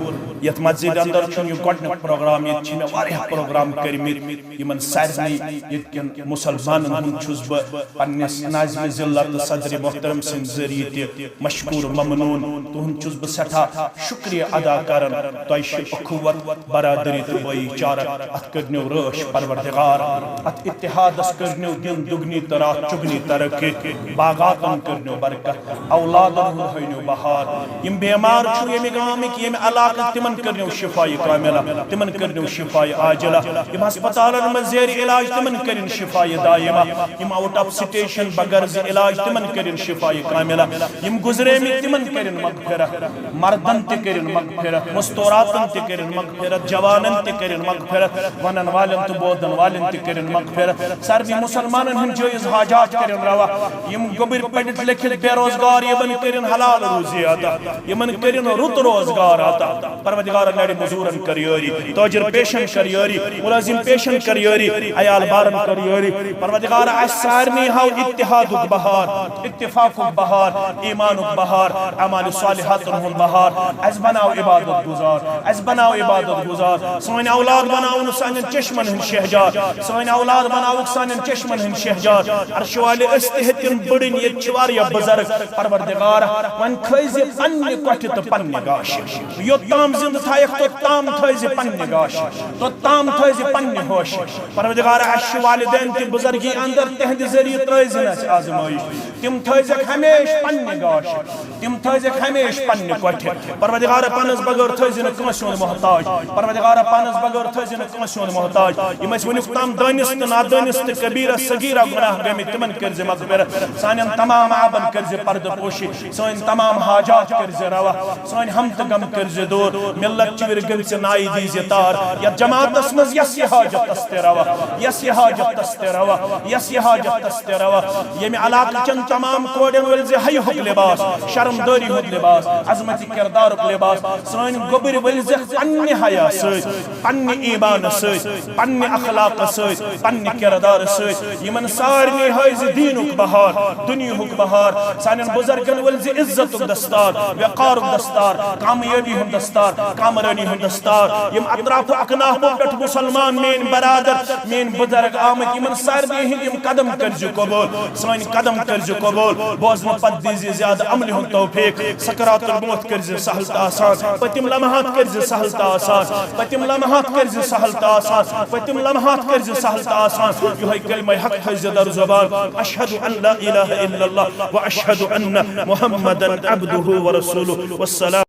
یت مسجد اندر چھن یہ گۄڈنیُک پروگرام یہ چھ واریاہ پروگرام کرمت یمن سارنی یت کن مسلمانن ہند چھس بہ پنس ناظم ضلع صدر محترم سند ذریعہ مشکور ممنون تہند چھس بہ سٹھا شکریہ ادا کران تۄہہِ چھِ اخوت برادری تو بھائی چارہ ات کرنو رٲچھ پروردگار ات اتحادس کرنو دن دگنی ترات چگنی ترقی باغاتن کرنو برکت اولادن ہنو بہار یم بیمار چھو یم گامک یم علاقہ تمن کرنو شفاء کاملہ تمن کرنو شفاء عاجلہ یم ہسپتالن من زیر علاج تمن کرن شفاء دائمہ یم آؤٹ آف سٹیشن بغرض علاج تمن کرن شفاء کاملہ یم گزرے میں تمن کرن مغفرت مردن تے کرن مغفرت مستوراتن تے کرن مغفرت جوانن تے کرن مغفرت ونن والن تو بودن والن تے کرن مغفرت سارے مسلمانن ہن جائز حاجات کرن روا یم گبر پڑھت لکھت بے روزگار یمن کرن حلال روزی عطا یمن کرن رت روزگار عطا پروردگار نڑ مزورن کریوری تاجر پیشن کریوری ملازم پیشن کریوری عیال بارن کریوری پروردگار اس سارنی ہاو اتحاد بہار اتفاق بہار ایمان بہار اعمال صالحات ہن بہار اس بناو عبادت گزار اس بناو عبادت گزار سون اولاد بناو سانن چشمن ہن شہجار سون اولاد بناو سانن چشمن ہن شہجار عرش والے استہتن بڑن یہ چواریا بزرگ پروردگار ون کھیز پنہ کوٹھ تو پنہ گاش یو تام زند تھایک تو تام تھیز پنہ گاش تو تام تھیز پنہ ہوش پروردگار عرش والدین تی بزرگی اندر تہند ذریعہ ترائزن اس آزمائش تم تھیزک ہمیش پنہ گاش تم تھیزک ہمیش پنہ کوٹھ پروردگار پنس بغیر تھیزن کنسون محتاج پروردگار پنس بغیر تھیزن کنسون محتاج یم اس ونک تام دانست نادانست کبیرہ صغیرہ گناہ گمی تمن کرز مغفرت سانن تمام عابن کرز پرد پوشی سان تمام حاجات کرز روا سان حمد غم کرز دور ملت چور گمس نائی دیز تار یا جماعت اسمز یس حاجت است روا یس حاجت است روا یس حاجت است روا یم علاقہ چن تمام کوڑن ولز حی حق لباس شرم داری حق لباس عظمتی کردار حق لباس سان گبر ولز پنہ حیا سۭتۍ پنہ ایمان سۭتۍ پنہ اخلاق سۭتۍ پنہ کردار سۭتۍ یمن سارنی حیز دینک بہار دنیاہک بہار سانن بزرگن ولز عزت دستار وقار دستار کامیابی ہند دستار کامرانی ہند دستار یم اطراف اکناف پٹھ مسلمان مین برادر مین بزرگ آمد یمن سارنی ہند یم قدم کرز قبول سان قدم کرز قبول بوزن پت دیزی زیادہ عمل ہند توفیق سکرات الموت کرز سہل تا آسان پتم لمحات کرز سہل تا آسان پتم لمحات کرز سہل تا آسان پتم لمحات کرز سہل تا آسان یہ کلمہ حق حیز در زبان اشہد ان لا الہ الا اللہ و اشہد ان محمدا عبدہ و رسولہ والسلام